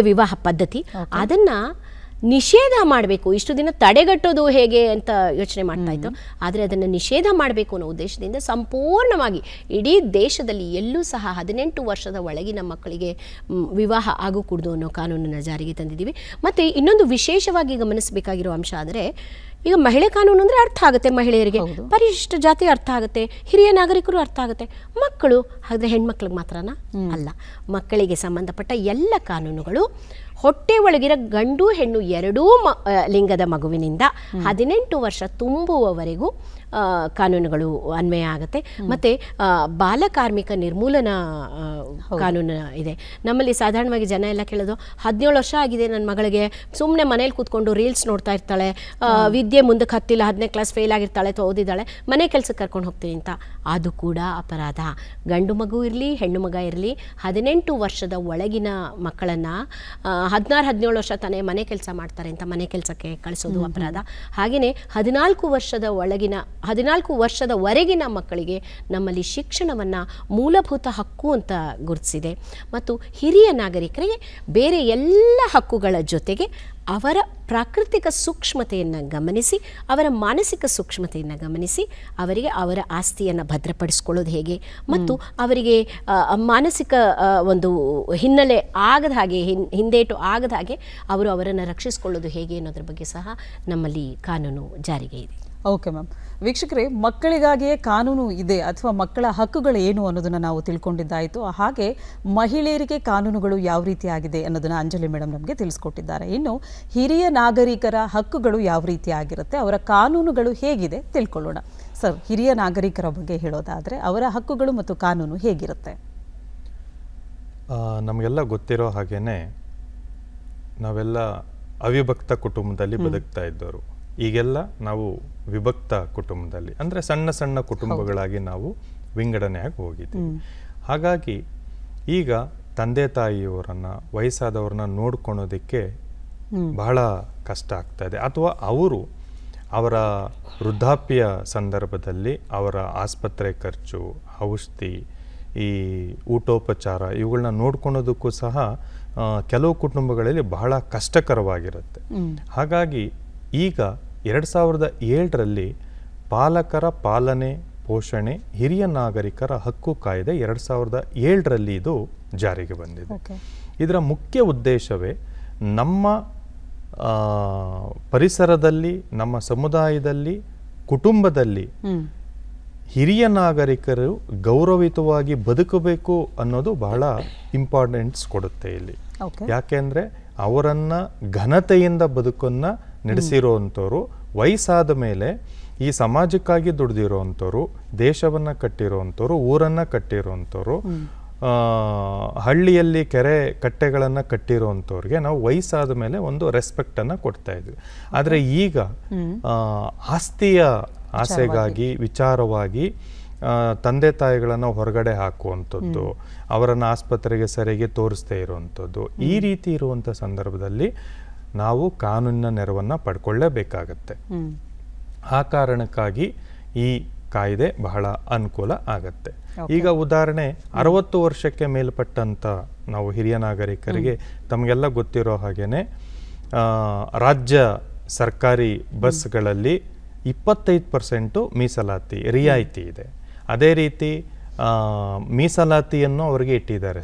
ವಿವಾಹ ಪದ್ಧತಿ. ಅದನ್ನು ನಿಷೇಧ ಮಾಡಬೇಕು. ಇಷ್ಟು ದಿನ ತಡೆಗಟ್ಟೋದು ಹೇಗೆ ಅಂತ ಯೋಚನೆ ಮಾಡ್ತಾ ಇತ್ತು, ಆದರೆ ಅದನ್ನು ನಿಷೇಧ ಮಾಡಬೇಕು ಅನ್ನೋ ಉದ್ದೇಶದಿಂದ ಸಂಪೂರ್ಣವಾಗಿ ಇಡೀ ದೇಶದಲ್ಲಿ ಎಲ್ಲೂ ಸಹ 18 ವರ್ಷದ ಒಳಗಿನ ಮಕ್ಕಳಿಗೆ ವಿವಾಹ ಆಗಕೂಡದು ಅನ್ನೋ ಕಾನೂನನ್ನು ಜಾರಿಗೆ ತಂದಿದ್ದೀವಿ. ಮತ್ತು ಇನ್ನೊಂದು ವಿಶೇಷವಾಗಿ ಗಮನಿಸಬೇಕಾಗಿರೋ ಅಂಶ ಅಂದರೆ, ಈಗ ಮಹಿಳೆ ಕಾನೂನು ಅಂದರೆ ಅರ್ಥ ಆಗುತ್ತೆ ಮಹಿಳೆಯರಿಗೆ, ಪರಿಶಿಷ್ಟ ಜಾತಿ ಅರ್ಥ ಆಗುತ್ತೆ, ಹಿರಿಯ ನಾಗರಿಕರು ಅರ್ಥ ಆಗುತ್ತೆ. ಮಕ್ಕಳು ಹಾಗಾದರೆ ಹೆಣ್ಮಕ್ಳಿಗೆ ಮಾತ್ರನಾ? ಅಲ್ಲ, ಮಕ್ಕಳಿಗೆ ಸಂಬಂಧಪಟ್ಟ ಎಲ್ಲ ಕಾನೂನುಗಳು ಹೊಟ್ಟೆ ಒಳಗಿರೋ ಗಂಡು ಹೆಣ್ಣು ಎರಡೂ ಲಿಂಗದ ಮಗುವಿನಿಂದ 18 ವರ್ಷ ತುಂಬುವವರೆಗೂ ಕಾನೂನುಗಳು ಅನ್ವಯ ಆಗುತ್ತೆ. ಮತ್ತು ಬಾಲಕಾರ್ಮಿಕ ನಿರ್ಮೂಲನಾ ಕಾನೂನು ಇದೆ. ನಮ್ಮಲ್ಲಿ ಸಾಧಾರಣವಾಗಿ ಜನ ಎಲ್ಲ ಕೇಳೋದು, 17 ವರ್ಷ ಆಗಿದೆ ನನ್ನ ಮಗಳಿಗೆ, ಸುಮ್ಮನೆ ಮನೇಲಿ ಕೂತ್ಕೊಂಡು ರೀಲ್ಸ್ ನೋಡ್ತಾ ಇರ್ತಾಳೆ, ವಿದ್ಯೆ ಮುಂದಕ್ಕೆ ಹತ್ತಿಲ್ಲ, 10ನೇ ಕ್ಲಾಸ್ ಫೇಲ್ ಆಗಿರ್ತಾಳೆ ಅಥವಾ ಓದಿದ್ದಾಳೆ, ಮನೆ ಕೆಲಸಕ್ಕೆ ಕರ್ಕೊಂಡು ಹೋಗ್ತೀನಿ ಅಂತ. ಅದು ಕೂಡ ಅಪರಾಧ. ಗಂಡು ಮಗು ಇರಲಿ ಹೆಣ್ಣು ಮಗ ಇರಲಿ, 18 ವರ್ಷದ ಒಳಗಿನ ಮಕ್ಕಳನ್ನು 16-17 ವರ್ಷ ತಾನೇ ಮನೆ ಕೆಲಸ ಮಾಡ್ತಾರೆ ಅಂತ ಮನೆ ಕೆಲಸಕ್ಕೆ ಕಳಿಸೋದು ಅಪರಾಧ. ಹಾಗೆಯೇ 14 ವರ್ಷದವರೆಗಿನ ಮಕ್ಕಳಿಗೆ ನಮ್ಮಲ್ಲಿ ಶಿಕ್ಷಣವನ್ನು ಮೂಲಭೂತ ಹಕ್ಕು ಅಂತ ಗುರುತಿಸಿದೆ. ಮತ್ತು ಹಿರಿಯ ನಾಗರಿಕರಿಗೆ ಬೇರೆ ಎಲ್ಲ ಹಕ್ಕುಗಳ ಜೊತೆಗೆ ಅವರ ಪ್ರಾಕೃತಿಕ ಸೂಕ್ಷ್ಮತೆಯನ್ನು ಗಮನಿಸಿ, ಅವರ ಮಾನಸಿಕ ಸೂಕ್ಷ್ಮತೆಯನ್ನು ಗಮನಿಸಿ, ಅವರಿಗೆ ಅವರ ಆಸ್ತಿಯನ್ನು ಭದ್ರಪಡಿಸ್ಕೊಳ್ಳೋದು ಹೇಗೆ ಮತ್ತು ಅವರಿಗೆ ಮಾನಸಿಕ ಒಂದು ಹಿನ್ನೆಲೆ ಆಗದ ಹಾಗೆ, ಹಿಂದೇಟು ಆಗದ ಹಾಗೆ ಅವರು ಅವರನ್ನು ರಕ್ಷಿಸಿಕೊಳ್ಳೋದು ಹೇಗೆ ಅನ್ನೋದ್ರ ಬಗ್ಗೆ ಸಹ ನಮ್ಮಲ್ಲಿ ಕಾನೂನು ಜಾರಿಗೆ ಇದೆ. Okay ma'am. ವೀಕ್ಷಕರೇ, ಮಕ್ಕಳಿಗಾಗಿಯೇ ಕಾನೂನು ಇದೆ ಅಥವಾ ಮಕ್ಕಳ ಹಕ್ಕುಗಳು ಏನು ಅನ್ನೋದನ್ನು ನಾವು ತಿಳ್ಕೊಂಡಿದ್ದಾಯಿತು. ಹಾಗೆ ಮಹಿಳೆಯರಿಗೆ ಕಾನೂನುಗಳು ಯಾವ ರೀತಿ ಆಗಿದೆ ಅನ್ನೋದನ್ನು ಅಂಜಲಿ ಮೇಡಮ್ ನಮಗೆ ತಿಳಿಸ್ಕೊಟ್ಟಿದ್ದಾರೆ. ಇನ್ನು ಹಿರಿಯ ನಾಗರಿಕರ ಹಕ್ಕುಗಳು ಯಾವ ರೀತಿ ಆಗಿರುತ್ತೆ, ಅವರ ಕಾನೂನುಗಳು ಹೇಗಿದೆ ತಿಳ್ಕೊಳ್ಳೋಣ. ಸರ್, ಹಿರಿಯ ನಾಗರಿಕರ ಬಗ್ಗೆ ಹೇಳೋದಾದರೆ ಅವರ ಹಕ್ಕುಗಳು ಮತ್ತು ಕಾನೂನು ಹೇಗಿರುತ್ತೆ? ನಮಗೆಲ್ಲ ಗೊತ್ತಿರೋ ಹಾಗೇನೆ ನಾವೆಲ್ಲ ಅವಿಭಕ್ತ ಕುಟುಂಬದಲ್ಲಿ ಬದುಕ್ತಾ ಇದ್ದವರು. ಈಗೆಲ್ಲ ನಾವು ವಿಭಕ್ತ ಕುಟುಂಬದಲ್ಲಿ, ಅಂದರೆ ಸಣ್ಣ ಸಣ್ಣ ಕುಟುಂಬಗಳಾಗಿ ನಾವು ವಿಂಗಡಣೆಯಾಗಿ ಹೋಗಿದ್ದೀವಿ. ಹಾಗಾಗಿ ಈಗ ತಂದೆ ತಾಯಿಯವರನ್ನು, ವಯಸ್ಸಾದವ್ರನ್ನ ನೋಡ್ಕೊಳೋದಕ್ಕೆ ಬಹಳ ಕಷ್ಟ ಆಗ್ತಾ ಇದೆ. ಅಥವಾ ಅವರ ವೃದ್ಧಾಪ್ಯ ಸಂದರ್ಭದಲ್ಲಿ ಅವರ ಆಸ್ಪತ್ರೆ ಖರ್ಚು, ಔಷಧಿ, ಈ ಊಟೋಪಚಾರ ಇವುಗಳನ್ನ ನೋಡ್ಕೊಳೋದಕ್ಕೂ ಸಹ ಕೆಲವು ಕುಟುಂಬಗಳಲ್ಲಿ ಬಹಳ ಕಷ್ಟಕರವಾಗಿರುತ್ತೆ. ಹಾಗಾಗಿ ಈಗ 2007ರಲ್ಲಿ ಪಾಲಕರ ಪಾಲನೆ ಪೋಷಣೆ ಹಿರಿಯ ನಾಗರಿಕರ ಹಕ್ಕು ಕಾಯ್ದೆ 2007ರಲ್ಲಿ ಇದು ಜಾರಿಗೆ ಬಂದಿದೆ. ಇದರ ಮುಖ್ಯ ಉದ್ದೇಶವೇ ನಮ್ಮ ಪರಿಸರದಲ್ಲಿ, ನಮ್ಮ ಸಮುದಾಯದಲ್ಲಿ, ಕುಟುಂಬದಲ್ಲಿ ಹಿರಿಯ ನಾಗರಿಕರು ಗೌರವಿತವಾಗಿ ಬದುಕಬೇಕು ಅನ್ನೋದು ಬಹಳ ಇಂಪಾರ್ಟೆನ್ಸ್ ಕೊಡುತ್ತೆ ಇಲ್ಲಿ. ಯಾಕೆಂದರೆ ಅವರನ್ನ ಘನತೆಯಿಂದ ಬದುಕನ್ನು ನಡೆಸಿರೋವಂಥವ್ರು, ವಯಸ್ಸಾದ ಮೇಲೆ ಈ ಸಮಾಜಕ್ಕಾಗಿ ದುಡ್ದಿರೋವಂಥವ್ರು, ದೇಶವನ್ನು ಕಟ್ಟಿರೋವಂಥವ್ರು, ಊರನ್ನು ಕಟ್ಟಿರೋವಂಥವ್ರು, ಹಳ್ಳಿಯಲ್ಲಿ ಕೆರೆ ಕಟ್ಟೆಗಳನ್ನು ಕಟ್ಟಿರೋವಂಥವ್ರಿಗೆ ನಾವು ವಯಸ್ಸಾದ ಮೇಲೆ ಒಂದು ರೆಸ್ಪೆಕ್ಟನ್ನು ಕೊಡ್ತಾ ಇದ್ವಿ. ಆದರೆ ಈಗ ಆಸ್ತಿಯ ಆಸೆಗಾಗಿ, ವಿಚಾರವಾಗಿ ತಂದೆ ತಾಯಿಗಳನ್ನು ಹೊರಗಡೆ ಹಾಕುವಂಥದ್ದು, ಅವರನ್ನು ಆಸ್ಪತ್ರೆಗೆ ಸರಿಯಾಗಿ ತೋರಿಸ್ದೇ ಇರುವಂಥದ್ದು, ಈ ರೀತಿ ಇರುವಂಥ ಸಂದರ್ಭದಲ್ಲಿ ನಾವು ಕಾನೂನಿನ ನೆರವನ್ನು ಪಡ್ಕೊಳ್ಳೇಬೇಕಾಗತ್ತೆ. ಆ ಕಾರಣಕ್ಕಾಗಿ ಈ ಕಾಯ್ದೆ ಬಹಳ ಅನುಕೂಲ ಆಗತ್ತೆ. ಈಗ ಉದಾಹರಣೆ 60 ವರ್ಷಕ್ಕೆ ಮೇಲ್ಪಟ್ಟಂಥ ನಾವು ಹಿರಿಯ ನಾಗರಿಕರಿಗೆ ತಮಗೆಲ್ಲ ಗೊತ್ತಿರೋ ಹಾಗೇನೆ ರಾಜ್ಯ ಸರ್ಕಾರಿ ಬಸ್ಗಳಲ್ಲಿ 25% ಮೀಸಲಾತಿ ರಿಯಾಯಿತಿ ಇದೆ. ಅದೇ ರೀತಿ ಮೀಸಲಾತಿಯನ್ನು ಅವರಿಗೆ ಇಟ್ಟಿದ್ದಾರೆ.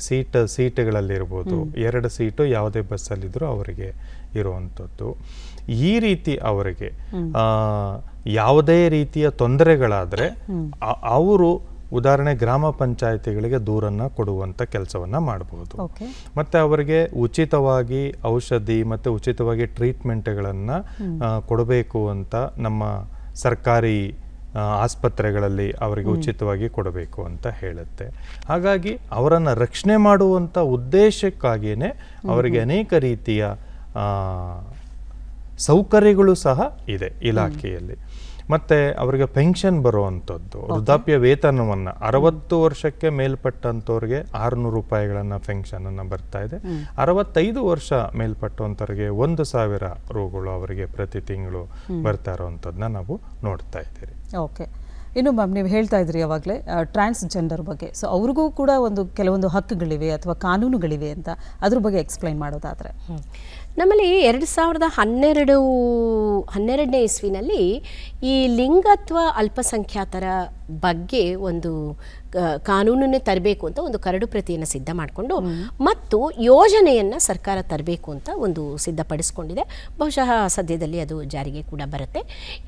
ಸೀಟುಗಳಲ್ಲಿರ್ಬೋದು, 2 ಸೀಟು ಯಾವುದೇ ಬಸ್ಸಲ್ಲಿದ್ದರೂ ಅವರಿಗೆ ಇರುವಂಥದ್ದು. ಈ ರೀತಿ ಅವರಿಗೆ ಯಾವುದೇ ರೀತಿಯ ತೊಂದರೆಗಳಾದರೆ ಅವರು ಉದಾಹರಣೆ ಗ್ರಾಮ ಪಂಚಾಯಿತಿಗಳಿಗೆ ದೂರನ್ನು ಕೊಡುವಂಥ ಕೆಲಸವನ್ನು ಮಾಡಬಹುದು. ಮತ್ತು ಅವರಿಗೆ ಉಚಿತವಾಗಿ ಔಷಧಿ ಮತ್ತು ಉಚಿತವಾಗಿ ಟ್ರೀಟ್ಮೆಂಟ್ಗಳನ್ನು ಕೊಡಬೇಕು ಅಂತ ನಮ್ಮ ಸರ್ಕಾರಿ ಆಸ್ಪತ್ರೆಗಳಲ್ಲಿ ಅವರಿಗೆ ಉಚಿತವಾಗಿ ಕೊಡಬೇಕು ಅಂತ ಹೇಳುತ್ತೆ. ಹಾಗಾಗಿ ಅವರನ್ನು ರಕ್ಷಣೆ ಮಾಡುವಂಥ ಉದ್ದೇಶಕ್ಕಾಗಿಯೇ ಅವರಿಗೆ ಅನೇಕ ರೀತಿಯ ಸೌಕರ್ಯಗಳು ಸಹ ಇದೆ ಇಲಾಖೆಯಲ್ಲಿ. ಮತ್ತು ಅವರಿಗೆ ಪೆನ್ಷನ್ ಬರುವಂಥದ್ದು, ವೃದ್ಧಾಪ್ಯ ವೇತನವನ್ನು 60 ವರ್ಷಕ್ಕೆ ಮೇಲ್ಪಟ್ಟಂಥವ್ರಿಗೆ 600 ರೂಪಾಯಿಗಳನ್ನು ಪೆನ್ಷನನ್ನು ಬರ್ತಾ ಇದೆ. 65 ವರ್ಷ ಮೇಲ್ಪಟ್ಟಂಥವ್ರಿಗೆ 1,000 ರೂಗಳು ಅವರಿಗೆ ಪ್ರತಿ ತಿಂಗಳು ಬರ್ತಾ ಇರೋವಂಥದ್ದನ್ನ ನಾವು ನೋಡ್ತಾ ಇದ್ದೀರಿ. ಓಕೆ. ಇನ್ನು ಮ್ಯಾಮ್, ನೀವು ಹೇಳ್ತಾ ಇದ್ರಿ ಯಾವಾಗಲೇ ಟ್ರಾನ್ಸ್ಜೆಂಡರ್ ಬಗ್ಗೆ. ಸೊ ಅವ್ರಿಗೂ ಕೂಡ ಕೆಲವೊಂದು ಹಕ್ಕುಗಳಿವೆ ಅಥವಾ ಕಾನೂನುಗಳಿವೆ ಅಂತ, ಅದ್ರ ಬಗ್ಗೆ ಎಕ್ಸ್ಪ್ಲೈನ್ ಮಾಡೋದಾದರೆ. ನಮ್ಮಲ್ಲಿ 2012ನೇ ಇಸ್ವಿನಲ್ಲಿ ಈ ಲಿಂಗತ್ವ ಅಲ್ಪಸಂಖ್ಯಾತರ ಬಗ್ಗೆ ಒಂದು ಕಾನೂನನ್ನೇ ತರಬೇಕು ಅಂತ ಒಂದು ಕರಡು ಪ್ರತಿಯನ್ನು ಸಿದ್ಧ ಮಾಡಿಕೊಂಡು ಮತ್ತು ಯೋಜನೆಯನ್ನು ಸರ್ಕಾರ ತರಬೇಕು ಅಂತ ಒಂದು ಸಿದ್ಧಪಡಿಸ್ಕೊಂಡಿದೆ. ಬಹುಶಃ ಸದ್ಯದಲ್ಲಿ ಅದು ಜಾರಿಗೆ ಕೂಡ ಬರುತ್ತೆ.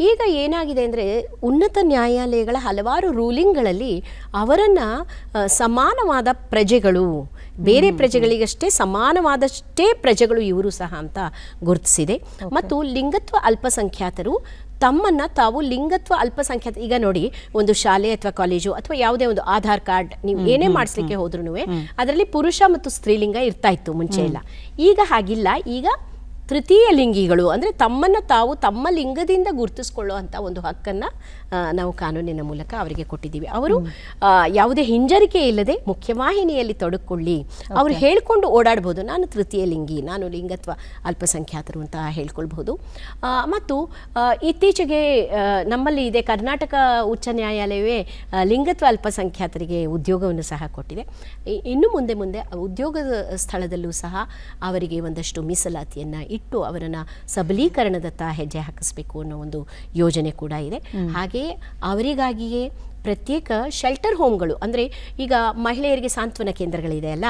ಈಗ ಏನಾಗಿದೆ ಅಂದರೆ, ಉನ್ನತ ನ್ಯಾಯಾಲಯಗಳ ಹಲವಾರು ರೂಲಿಂಗ್ಗಳಲ್ಲಿ ಅವರನ್ನು ಸಮಾನವಾದ ಪ್ರಜೆಗಳು, ಬೇರೆ ಪ್ರಜೆಗಳಿಗಷ್ಟೇ ಸಮಾನವಾದಷ್ಟೇ ಪ್ರಜೆಗಳು ಇವರು ಸಹ ಅಂತ ಗುರುತಿಸಿದೆ. ಮತ್ತು ಲಿಂಗತ್ವ ಅಲ್ಪಸಂಖ್ಯಾತರು ತಮ್ಮನ್ನು ತಾವು ಲಿಂಗತ್ವ ಅಲ್ಪಸಂಖ್ಯಾತ, ಈಗ ನೋಡಿ, ಒಂದು ಶಾಲೆ ಅಥವಾ ಕಾಲೇಜು ಅಥವಾ ಯಾವುದೇ ಒಂದು ಆಧಾರ್ ಕಾರ್ಡ್ ನೀವು ಏನೇ ಮಾಡಿಸ್ಲಿಕ್ಕೆ ಹೋದ್ರೂ ಅದರಲ್ಲಿ ಪುರುಷ ಮತ್ತು ಸ್ತ್ರೀಲಿಂಗ ಇರ್ತಾ ಇತ್ತು ಮುಂಚೆ ಎಲ್ಲ. ಈಗ ಹಾಗಿಲ್ಲ. ಈಗ ತೃತೀಯ ಲಿಂಗಿಗಳು ಅಂದರೆ ತಮ್ಮನ್ನು ತಾವು ತಮ್ಮ ಲಿಂಗದಿಂದ ಗುರುತಿಸ್ಕೊಳ್ಳುವಂಥ ಒಂದು ಹಕ್ಕನ್ನು ನಾವು ಕಾನೂನಿನ ಮೂಲಕ ಅವರಿಗೆ ಕೊಟ್ಟಿದ್ದೀವಿ. ಅವರು ಯಾವುದೇ ಹಿಂಜರಿಕೆ ಇಲ್ಲದೆ ಮುಖ್ಯವಾಹಿನಿಯಲ್ಲಿ ತೊಡಗಿಕೊಳ್ಳಿ, ಅವರು ಹೇಳ್ಕೊಂಡು ಓಡಾಡ್ಬೋದು, ನಾನು ತೃತೀಯ ಲಿಂಗಿ, ನಾನು ಲಿಂಗತ್ವ ಅಲ್ಪಸಂಖ್ಯಾತರು ಅಂತ ಹೇಳ್ಕೊಳ್ಬಹುದು. ಮತ್ತು ಇತ್ತೀಚೆಗೆ ನಮ್ಮಲ್ಲಿ ಇದೆ, ಕರ್ನಾಟಕ ಉಚ್ಚ ನ್ಯಾಯಾಲಯವೇ ಲಿಂಗತ್ವ ಅಲ್ಪಸಂಖ್ಯಾತರಿಗೆ ಉದ್ಯೋಗವನ್ನು ಸಹ ಕೊಟ್ಟಿದೆ. ಇನ್ನು ಮುಂದೆ ಉದ್ಯೋಗದ ಸ್ಥಳದಲ್ಲೂ ಸಹ ಅವರಿಗೆ ಒಂದಷ್ಟು ಮೀಸಲಾತಿಯನ್ನು ಇಟ್ಟು ಅವರನ್ನು ಸಬಲೀಕರಣದತ್ತ ಹೆಜ್ಜೆ ಹಾಕಿಸ್ಬೇಕು ಅನ್ನೋ ಒಂದು ಯೋಜನೆ ಕೂಡ ಇದೆ. ಹಾಗೆಯೇ ಅವರಿಗಾಗಿಯೇ ಪ್ರತ್ಯೇಕ ಶೆಲ್ಟರ್ ಹೋಮ್ಗಳು, ಅಂದರೆ ಈಗ ಮಹಿಳೆಯರಿಗೆ ಸಾಂತ್ವನ ಕೇಂದ್ರಗಳಿದೆ ಅಲ್ಲ,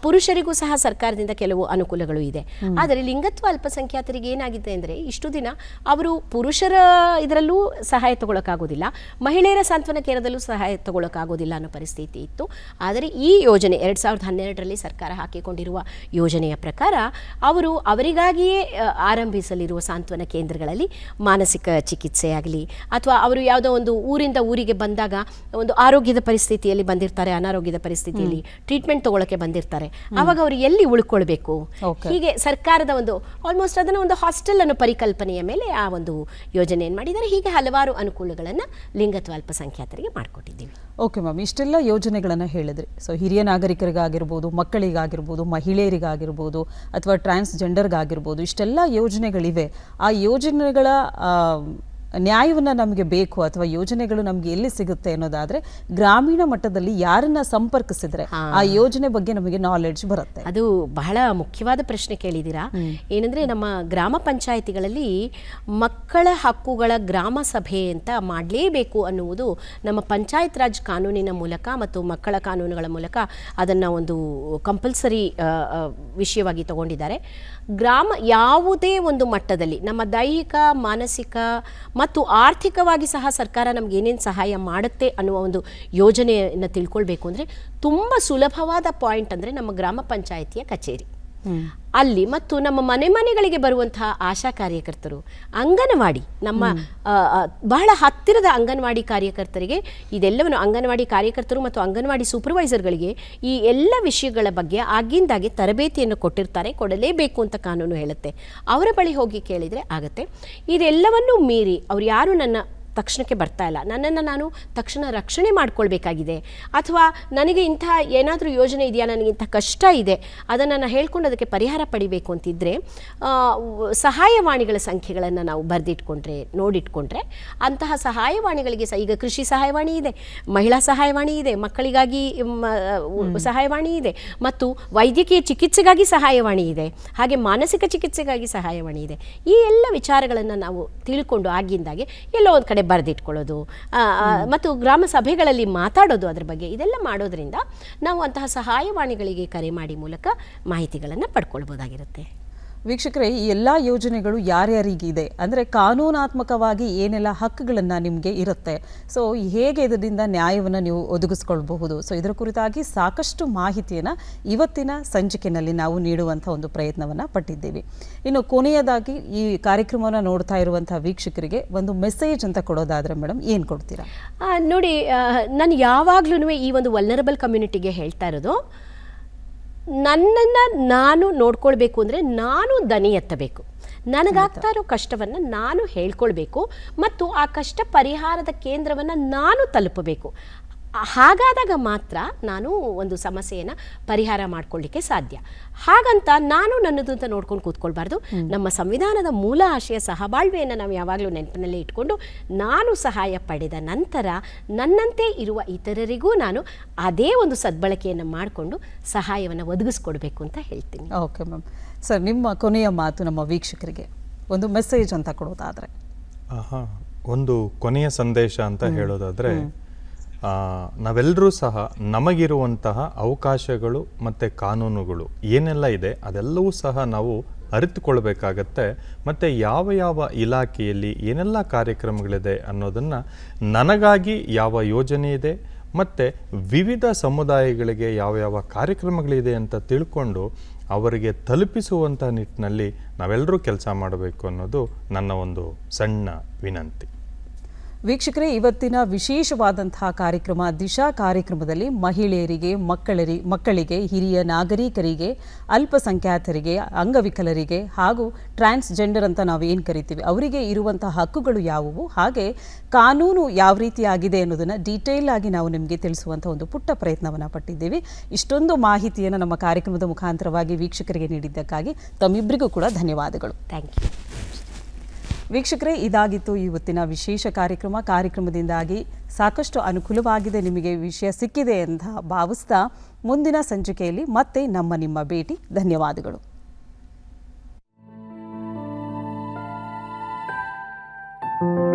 ಪುರುಷರಿಗೂ ಸಹ ಸರ್ಕಾರದಿಂದ ಕೆಲವು ಅನುಕೂಲಗಳು ಇದೆ. ಆದರೆ ಲಿಂಗತ್ವ ಅಲ್ಪಸಂಖ್ಯಾತರಿಗೆ ಏನಾಗಿದೆ ಅಂದರೆ, ಇಷ್ಟು ದಿನ ಅವರು ಪುರುಷರ ಇದರಲ್ಲೂ ಸಹಾಯ ತಗೊಳ್ಳೋಕ್ಕಾಗೋದಿಲ್ಲ, ಮಹಿಳೆಯರ ಸಾಂತ್ವನ ಕೇಂದ್ರದಲ್ಲೂ ಸಹಾಯ ತಗೊಳ್ಳೋಕ್ಕಾಗೋದಿಲ್ಲ ಅನ್ನೋ ಪರಿಸ್ಥಿತಿ ಇತ್ತು. ಆದರೆ ಈ ಯೋಜನೆ 2012ರಲ್ಲಿ ಸರ್ಕಾರ ಹಾಕಿಕೊಂಡಿರುವ ಯೋಜನೆಯ ಪ್ರಕಾರ ಅವರು ಅವರಿಗಾಗಿಯೇ ಆರಂಭಿಸಲಿರುವ ಸಾಂತ್ವನ ಕೇಂದ್ರಗಳಲ್ಲಿ ಮಾನಸಿಕ ಚಿಕಿತ್ಸೆ ಆಗಲಿ, ಅಥವಾ ಅವರು ಯಾವುದೋ ಒಂದು ಊರಿಂದ ಊರಿಗೆ ಬಂದಾಗ ಒಂದು ಆರೋಗ್ಯದ ಪರಿಸ್ಥಿತಿಯಲ್ಲಿ ಬಂದಿರ್ತಾರೆ, ಅನಾರೋಗ್ಯದ ಪರಿಸ್ಥಿತಿಯಲ್ಲಿ ಟ್ರೀಟ್ಮೆಂಟ್ ತಗೊಳ್ಳೋಕೆ ಬಂದಿರ್ತಾರೆ, ಆವಾಗ ಅವರು ಎಲ್ಲಿ ಉಳ್ಕೊಳ್ಬೇಕು, ಹೀಗೆ ಸರ್ಕಾರದ ಒಂದು ಆಲ್ಮೋಸ್ಟ್ ಅದನ್ನು ಒಂದು ಹಾಸ್ಟೆಲ್ ಅನ್ನೋ ಪರಿಕಲ್ಪನೆಯ ಮೇಲೆ ಆ ಒಂದು ಯೋಜನೆ ಏನು ಮಾಡಿದ್ದಾರೆ. ಹೀಗೆ ಹಲವಾರು ಅನುಕೂಲಗಳನ್ನು ಲಿಂಗತ್ವ ಅಲ್ಪಸಂಖ್ಯಾತರಿಗೆ ಮಾಡಿಕೊಟ್ಟಿದ್ದೀವಿ. ಓಕೆ ಮ್ಯಾಮ್, ಇಷ್ಟೆಲ್ಲ ಯೋಜನೆಗಳನ್ನು ಹೇಳಿದ್ರಿ. ಸೊ ಹಿರಿಯ ನಾಗರಿಕರಿಗಾಗಿರ್ಬೋದು, ಮಕ್ಕಳಿಗಾಗಿರ್ಬೋದು, ಮಹಿಳೆಯರಿಗಾಗಿರ್ಬೋದು, ಅಥವಾ ಟ್ರಾನ್ಸ್ಜೆಂಡರ್ಗಾಗಿರ್ಬೋದು, ಇಷ್ಟೆಲ್ಲ ಯೋಜನೆಗಳಿವೆ. ಆ ಯೋಜನೆಗಳ ನ್ಯಾಯವನ್ನು ನಮಗೆ ಬೇಕು ಅಥವಾ ಯೋಜನೆಗಳು ನಮಗೆ ಎಲ್ಲಿ ಸಿಗುತ್ತೆ ಅನ್ನೋದಾದ್ರೆ ಗ್ರಾಮೀಣ ಮಟ್ಟದಲ್ಲಿ ಯಾರನ್ನ ಸಂಪರ್ಕಿಸಿದ್ರೆ ಆ ಯೋಜನೆ ಬಗ್ಗೆ ನಮಗೆ ನಾಲೆಡ್ಜ್ ಬರುತ್ತೆ. ಅದು ಬಹಳ ಮುಖ್ಯವಾದ ಪ್ರಶ್ನೆ ಕೇಳಿದ್ದೀರಾ. ಏನಂದ್ರೆ ನಮ್ಮ ಗ್ರಾಮ ಪಂಚಾಯಿತಿಗಳಲ್ಲಿ ಮಕ್ಕಳ ಹಕ್ಕುಗಳ ಗ್ರಾಮ ಸಭೆ ಅಂತ ಮಾಡಲೇಬೇಕು ಅನ್ನುವುದು ನಮ್ಮ ಪಂಚಾಯತ್ ರಾಜ್ ಕಾನೂನಿನ ಮೂಲಕ ಮತ್ತು ಮಕ್ಕಳ ಕಾನೂನುಗಳ ಮೂಲಕ ಅದನ್ನು ಒಂದು ಕಂಪಲ್ಸರಿ ವಿಷಯವಾಗಿ ತಗೊಂಡಿದ್ದಾರೆ. ಗ್ರಾಮ ಯಾವುದೇ ಒಂದು ಮಟ್ಟದಲ್ಲಿ ನಮ್ಮ ದೈಹಿಕ, ಮಾನಸಿಕ ಮತ್ತು ಆರ್ಥಿಕವಾಗಿ ಸಹ ಸರ್ಕಾರ ನಮ್ಗೆ ಏನೇನು ಸಹಾಯ ಮಾಡುತ್ತೆ ಅನ್ನುವ ಒಂದು ಯೋಜನೆಯನ್ನು ತಿಳ್ಕೊಳ್ಬೇಕು ಅಂದರೆ ತುಂಬ ಸುಲಭವಾದ ಪಾಯಿಂಟ್ ಅಂದರೆ ನಮ್ಮ ಗ್ರಾಮ ಪಂಚಾಯಿತಿಯ ಕಚೇರಿ ಅಲ್ಲಿ, ಮತ್ತು ನಮ್ಮ ಮನೆಗಳಿಗೆ ಬರುವಂತಹ ಆಶಾ ಕಾರ್ಯಕರ್ತರು, ಅಂಗನವಾಡಿ, ನಮ್ಮ ಬಹಳ ಹತ್ತಿರದ ಅಂಗನವಾಡಿ ಕಾರ್ಯಕರ್ತರಿಗೆ ಇದೆಲ್ಲವನ್ನು, ಅಂಗನವಾಡಿ ಕಾರ್ಯಕರ್ತರು ಮತ್ತು ಅಂಗನವಾಡಿ ಸೂಪರ್ವೈಸರ್ಗಳಿಗೆ ಈ ಎಲ್ಲ ವಿಷಯಗಳ ಬಗ್ಗೆ ಆಗಿಂದಾಗೆ ತರಬೇತಿಯನ್ನು ಕೊಟ್ಟಿರ್ತಾರೆ, ಕೊಡಲೇಬೇಕು ಅಂತ ಕಾನೂನು ಹೇಳುತ್ತೆ. ಅವರ ಬಳಿ ಹೋಗಿ ಕೇಳಿದರೆ ಆಗುತ್ತೆ. ಇದೆಲ್ಲವನ್ನೂ ಮೀರಿ ಅವ್ರು ಯಾರು ನನ್ನ ತಕ್ಷಣಕ್ಕೆ ಬರ್ತಾ ಇಲ್ಲ, ನನ್ನನ್ನು ನಾನು ತಕ್ಷಣ ರಕ್ಷಣೆ ಮಾಡ್ಕೊಳ್ಬೇಕಾಗಿದೆ, ಅಥವಾ ನನಗೆ ಇಂಥ ಏನಾದರೂ ಯೋಜನೆ ಇದೆಯಾ, ನನಗೆ ಇಂಥ ಕಷ್ಟ ಇದೆ, ಅದನ್ನು ನಾನು ಹೇಳ್ಕೊಂಡು ಅದಕ್ಕೆ ಪರಿಹಾರ ಪಡಿಬೇಕು ಅಂತಿದ್ದರೆ ಸಹಾಯವಾಣಿಗಳ ಸಂಖ್ಯೆಗಳನ್ನು ನಾವು ಬರೆದಿಟ್ಕೊಂಡ್ರೆ, ನೋಡಿಟ್ಕೊಂಡ್ರೆ ಅಂತಹ ಸಹಾಯವಾಣಿಗಳಿಗೆ ಈಗ ಕೃಷಿ ಸಹಾಯವಾಣಿ ಇದೆ, ಮಹಿಳಾ ಸಹಾಯವಾಣಿ ಇದೆ, ಮಕ್ಕಳಿಗಾಗಿ ಸಹಾಯವಾಣಿ ಇದೆ, ಮತ್ತು ವೈದ್ಯಕೀಯ ಚಿಕಿತ್ಸೆಗಾಗಿ ಸಹಾಯವಾಣಿ ಇದೆ, ಹಾಗೆ ಮಾನಸಿಕ ಚಿಕಿತ್ಸೆಗಾಗಿ ಸಹಾಯವಾಣಿ ಇದೆ. ಈ ಎಲ್ಲ ವಿಚಾರಗಳನ್ನು ನಾವು ತಿಳ್ಕೊಂಡು ಆಗಿಂದಾಗೆ ಎಲ್ಲೋ ಒಂದು ಕಡೆ ಬರೆದಿಟ್ಕೊಳ್ಳೋದು ಮತ್ತು ಗ್ರಾಮ ಸಭೆಗಳಲ್ಲಿ ಮಾತಾಡೋದು ಅದ್ರ ಬಗ್ಗೆ, ಇದೆಲ್ಲ ಮಾಡೋದ್ರಿಂದ ನಾವು ಅಂತಹ ಸಹಾಯವಾಣಿಗಳಿಗೆ ಕರೆ ಮಾಡಿ ಮೂಲಕ ಮಾಹಿತಿಗಳನ್ನು ಪಡ್ಕೊಳ್ಬೋದಾಗಿರುತ್ತೆ. ವೀಕ್ಷಕರೇ, ಈ ಎಲ್ಲ ಯೋಜನೆಗಳು ಯಾರ್ಯಾರಿಗಿದೆ ಅಂದರೆ ಕಾನೂನಾತ್ಮಕವಾಗಿ ಏನೆಲ್ಲ ಹಕ್ಕುಗಳನ್ನು ನಿಮಗೆ ಇರುತ್ತೆ, ಸೊ ಹೇಗೆ ಇದರಿಂದ ನ್ಯಾಯವನ್ನು ನೀವು ಒದಗಿಸ್ಕೊಳ್ಬಹುದು, ಸೊ ಇದರ ಕುರಿತಾಗಿ ಸಾಕಷ್ಟು ಮಾಹಿತಿಯನ್ನು ಇವತ್ತಿನ ಸಂಚಿಕೆಯಲ್ಲಿ ನಾವು ನೀಡುವಂಥ ಒಂದು ಪ್ರಯತ್ನವನ್ನು ಪಟ್ಟಿದ್ದೀವಿ. ಇನ್ನು ಕೊನೆಯದಾಗಿ ಈ ಕಾರ್ಯಕ್ರಮವನ್ನು ನೋಡ್ತಾ ಇರುವಂಥ ವೀಕ್ಷಕರಿಗೆ ಒಂದು ಮೆಸೇಜ್ ಅಂತ ಕೊಡೋದಾದರೆ ಮೇಡಮ್ ಏನು ಕೊಡ್ತೀರಾ? ನೋಡಿ, ನಾನು ಯಾವಾಗಲೂ ಈ ಒಂದು ವಲ್ನರಬಲ್ ಕಮ್ಯುನಿಟಿಗೆ ಹೇಳ್ತಾ ಇರೋದು, ನನ್ನನ್ನು ನಾನು ನೋಡ್ಕೊಳ್ಬೇಕು ಅಂದರೆ ನಾನು ದನಿ ಎತ್ತಬೇಕು, ನನಗಾಗ್ತಾ ಇರೋ ಕಷ್ಟವನ್ನು ನಾನು ಹೇಳ್ಕೊಳ್ಬೇಕು, ಮತ್ತು ಆ ಕಷ್ಟ ಪರಿಹಾರದ ಕೇಂದ್ರವನ್ನು ನಾನು ತಲುಪಬೇಕು. ಹಾಗಾದಾಗ ಮಾತ್ರ ನಾನು ಒಂದು ಸಮಸ್ಯೆಯನ್ನು ಪರಿಹಾರ ಮಾಡ್ಕೊಳ್ಳಿಕ್ಕೆ ಸಾಧ್ಯ. ಹಾಗಂತ ನಾನು ನನ್ನದು ಅಂತ ನೋಡ್ಕೊಂಡು ಕೂತ್ಕೊಳ್ಬಾರ್ದು. ನಮ್ಮ ಸಂವಿಧಾನದ ಮೂಲ ಆಶಯ ಸಹಬಾಳ್ವೆಯನ್ನು ನಾವು ಯಾವಾಗಲೂ ನೆನಪಿನಲ್ಲೇ ಇಟ್ಕೊಂಡು, ನಾನು ಸಹಾಯ ಪಡೆದ ನಂತರ ನನ್ನಂತೆ ಇರುವ ಇತರರಿಗೂ ನಾನು ಅದೇ ಒಂದು ಸದ್ಬಳಕೆಯನ್ನು ಮಾಡಿಕೊಂಡು ಸಹಾಯವನ್ನು ಒದಗಿಸ್ಕೊಡ್ಬೇಕು ಅಂತ ಹೇಳ್ತೀನಿ. Okay ma'am. ಸರ್, ನಿಮ್ಮ ಕೊನೆಯ ಮಾತು ನಮ್ಮ ವೀಕ್ಷಕರಿಗೆ ಒಂದು ಮೆಸೇಜ್ ಅಂತ ಕೊಡೋದಾದರೆ? ಒಂದು ಕೊನೆಯ ಸಂದೇಶ ಅಂತ ಹೇಳೋದಾದರೆ, ನಾವೆಲ್ಲರೂ ಸಹ ನಮಗಿರುವಂತಹ ಅವಕಾಶಗಳು ಮತ್ತು ಕಾನೂನುಗಳು ಏನೆಲ್ಲ ಇದೆ ಅದೆಲ್ಲವೂ ಸಹ ನಾವು ಅರಿತುಕೊಳ್ಬೇಕಾಗತ್ತೆ. ಮತ್ತು ಯಾವ ಯಾವ ಇಲಾಖೆಯಲ್ಲಿ ಏನೆಲ್ಲ ಕಾರ್ಯಕ್ರಮಗಳಿದೆ ಅನ್ನೋದನ್ನು, ನನಗಾಗಿ ಯಾವ ಯೋಜನೆ ಇದೆ ಮತ್ತು ವಿವಿಧ ಸಮುದಾಯಗಳಿಗೆ ಯಾವ ಯಾವ ಕಾರ್ಯಕ್ರಮಗಳಿದೆ ಅಂತ ತಿಳ್ಕೊಂಡು ಅವರಿಗೆ ತಲುಪಿಸುವಂಥ ನಿಟ್ಟಿನಲ್ಲಿ ನಾವೆಲ್ಲರೂ ಕೆಲಸ ಮಾಡಬೇಕು ಅನ್ನೋದು ನನ್ನ ಒಂದು ಸಣ್ಣ ವಿನಂತಿ. ವೀಕ್ಷಕರೇ, ಇವತ್ತಿನ ವಿಶೇಷವಾದಂತಹ ಕಾರ್ಯಕ್ರಮ ದಿಶಾ ಕಾರ್ಯಕ್ರಮದಲ್ಲಿ ಮಹಿಳೆಯರಿಗೆ, ಮಕ್ಕಳಿಗೆ, ಹಿರಿಯ ನಾಗರಿಕರಿಗೆ, ಅಲ್ಪಸಂಖ್ಯಾತರಿಗೆ, ಅಂಗವಿಕಲರಿಗೆ ಹಾಗೂ ಟ್ರಾನ್ಸ್ಜೆಂಡರ್ ಅಂತ ನಾವು ಏನು ಕರಿತೀವಿ ಅವರಿಗೆ ಇರುವಂತಹ ಹಕ್ಕುಗಳು ಯಾವುವು, ಹಾಗೆ ಕಾನೂನು ಯಾವ ರೀತಿಯಾಗಿದೆ ಅನ್ನೋದನ್ನು ಡೀಟೇಲ್ ಆಗಿ ನಾವು ನಿಮಗೆ ತಿಳಿಸುವಂಥ ಒಂದು ಪುಟ್ಟ ಪ್ರಯತ್ನವನ್ನು ಪಟ್ಟಿದ್ದೀವಿ. ಇಷ್ಟೊಂದು ಮಾಹಿತಿಯನ್ನು ನಮ್ಮ ಕಾರ್ಯಕ್ರಮದ ಮುಖಾಂತರವಾಗಿ ವೀಕ್ಷಕರಿಗೆ ನೀಡಿದ್ದಕ್ಕಾಗಿ ತಮ್ಮಿಬ್ಬರಿಗೂ ಕೂಡ ಧನ್ಯವಾದಗಳು. Thank you. ವೀಕ್ಷಕರೇ, ಇದಾಗಿತ್ತು ಇವತ್ತಿನ ವಿಶೇಷ ಕಾರ್ಯಕ್ರಮದಿಂದಾಗಿ ಸಾಕಷ್ಟು ಅನುಕೂಲವಾಗಿದೆ, ನಿಮಗೆ ವಿಷಯ ಸಿಕ್ಕಿದೆ ಅಂತ ಭಾವಿಸ್ತಾ ಮುಂದಿನ ಸಂಚಿಕೆಯಲ್ಲಿ ಮತ್ತೆ ನಿಮ್ಮ ಭೇಟಿ. ಧನ್ಯವಾದಗಳು.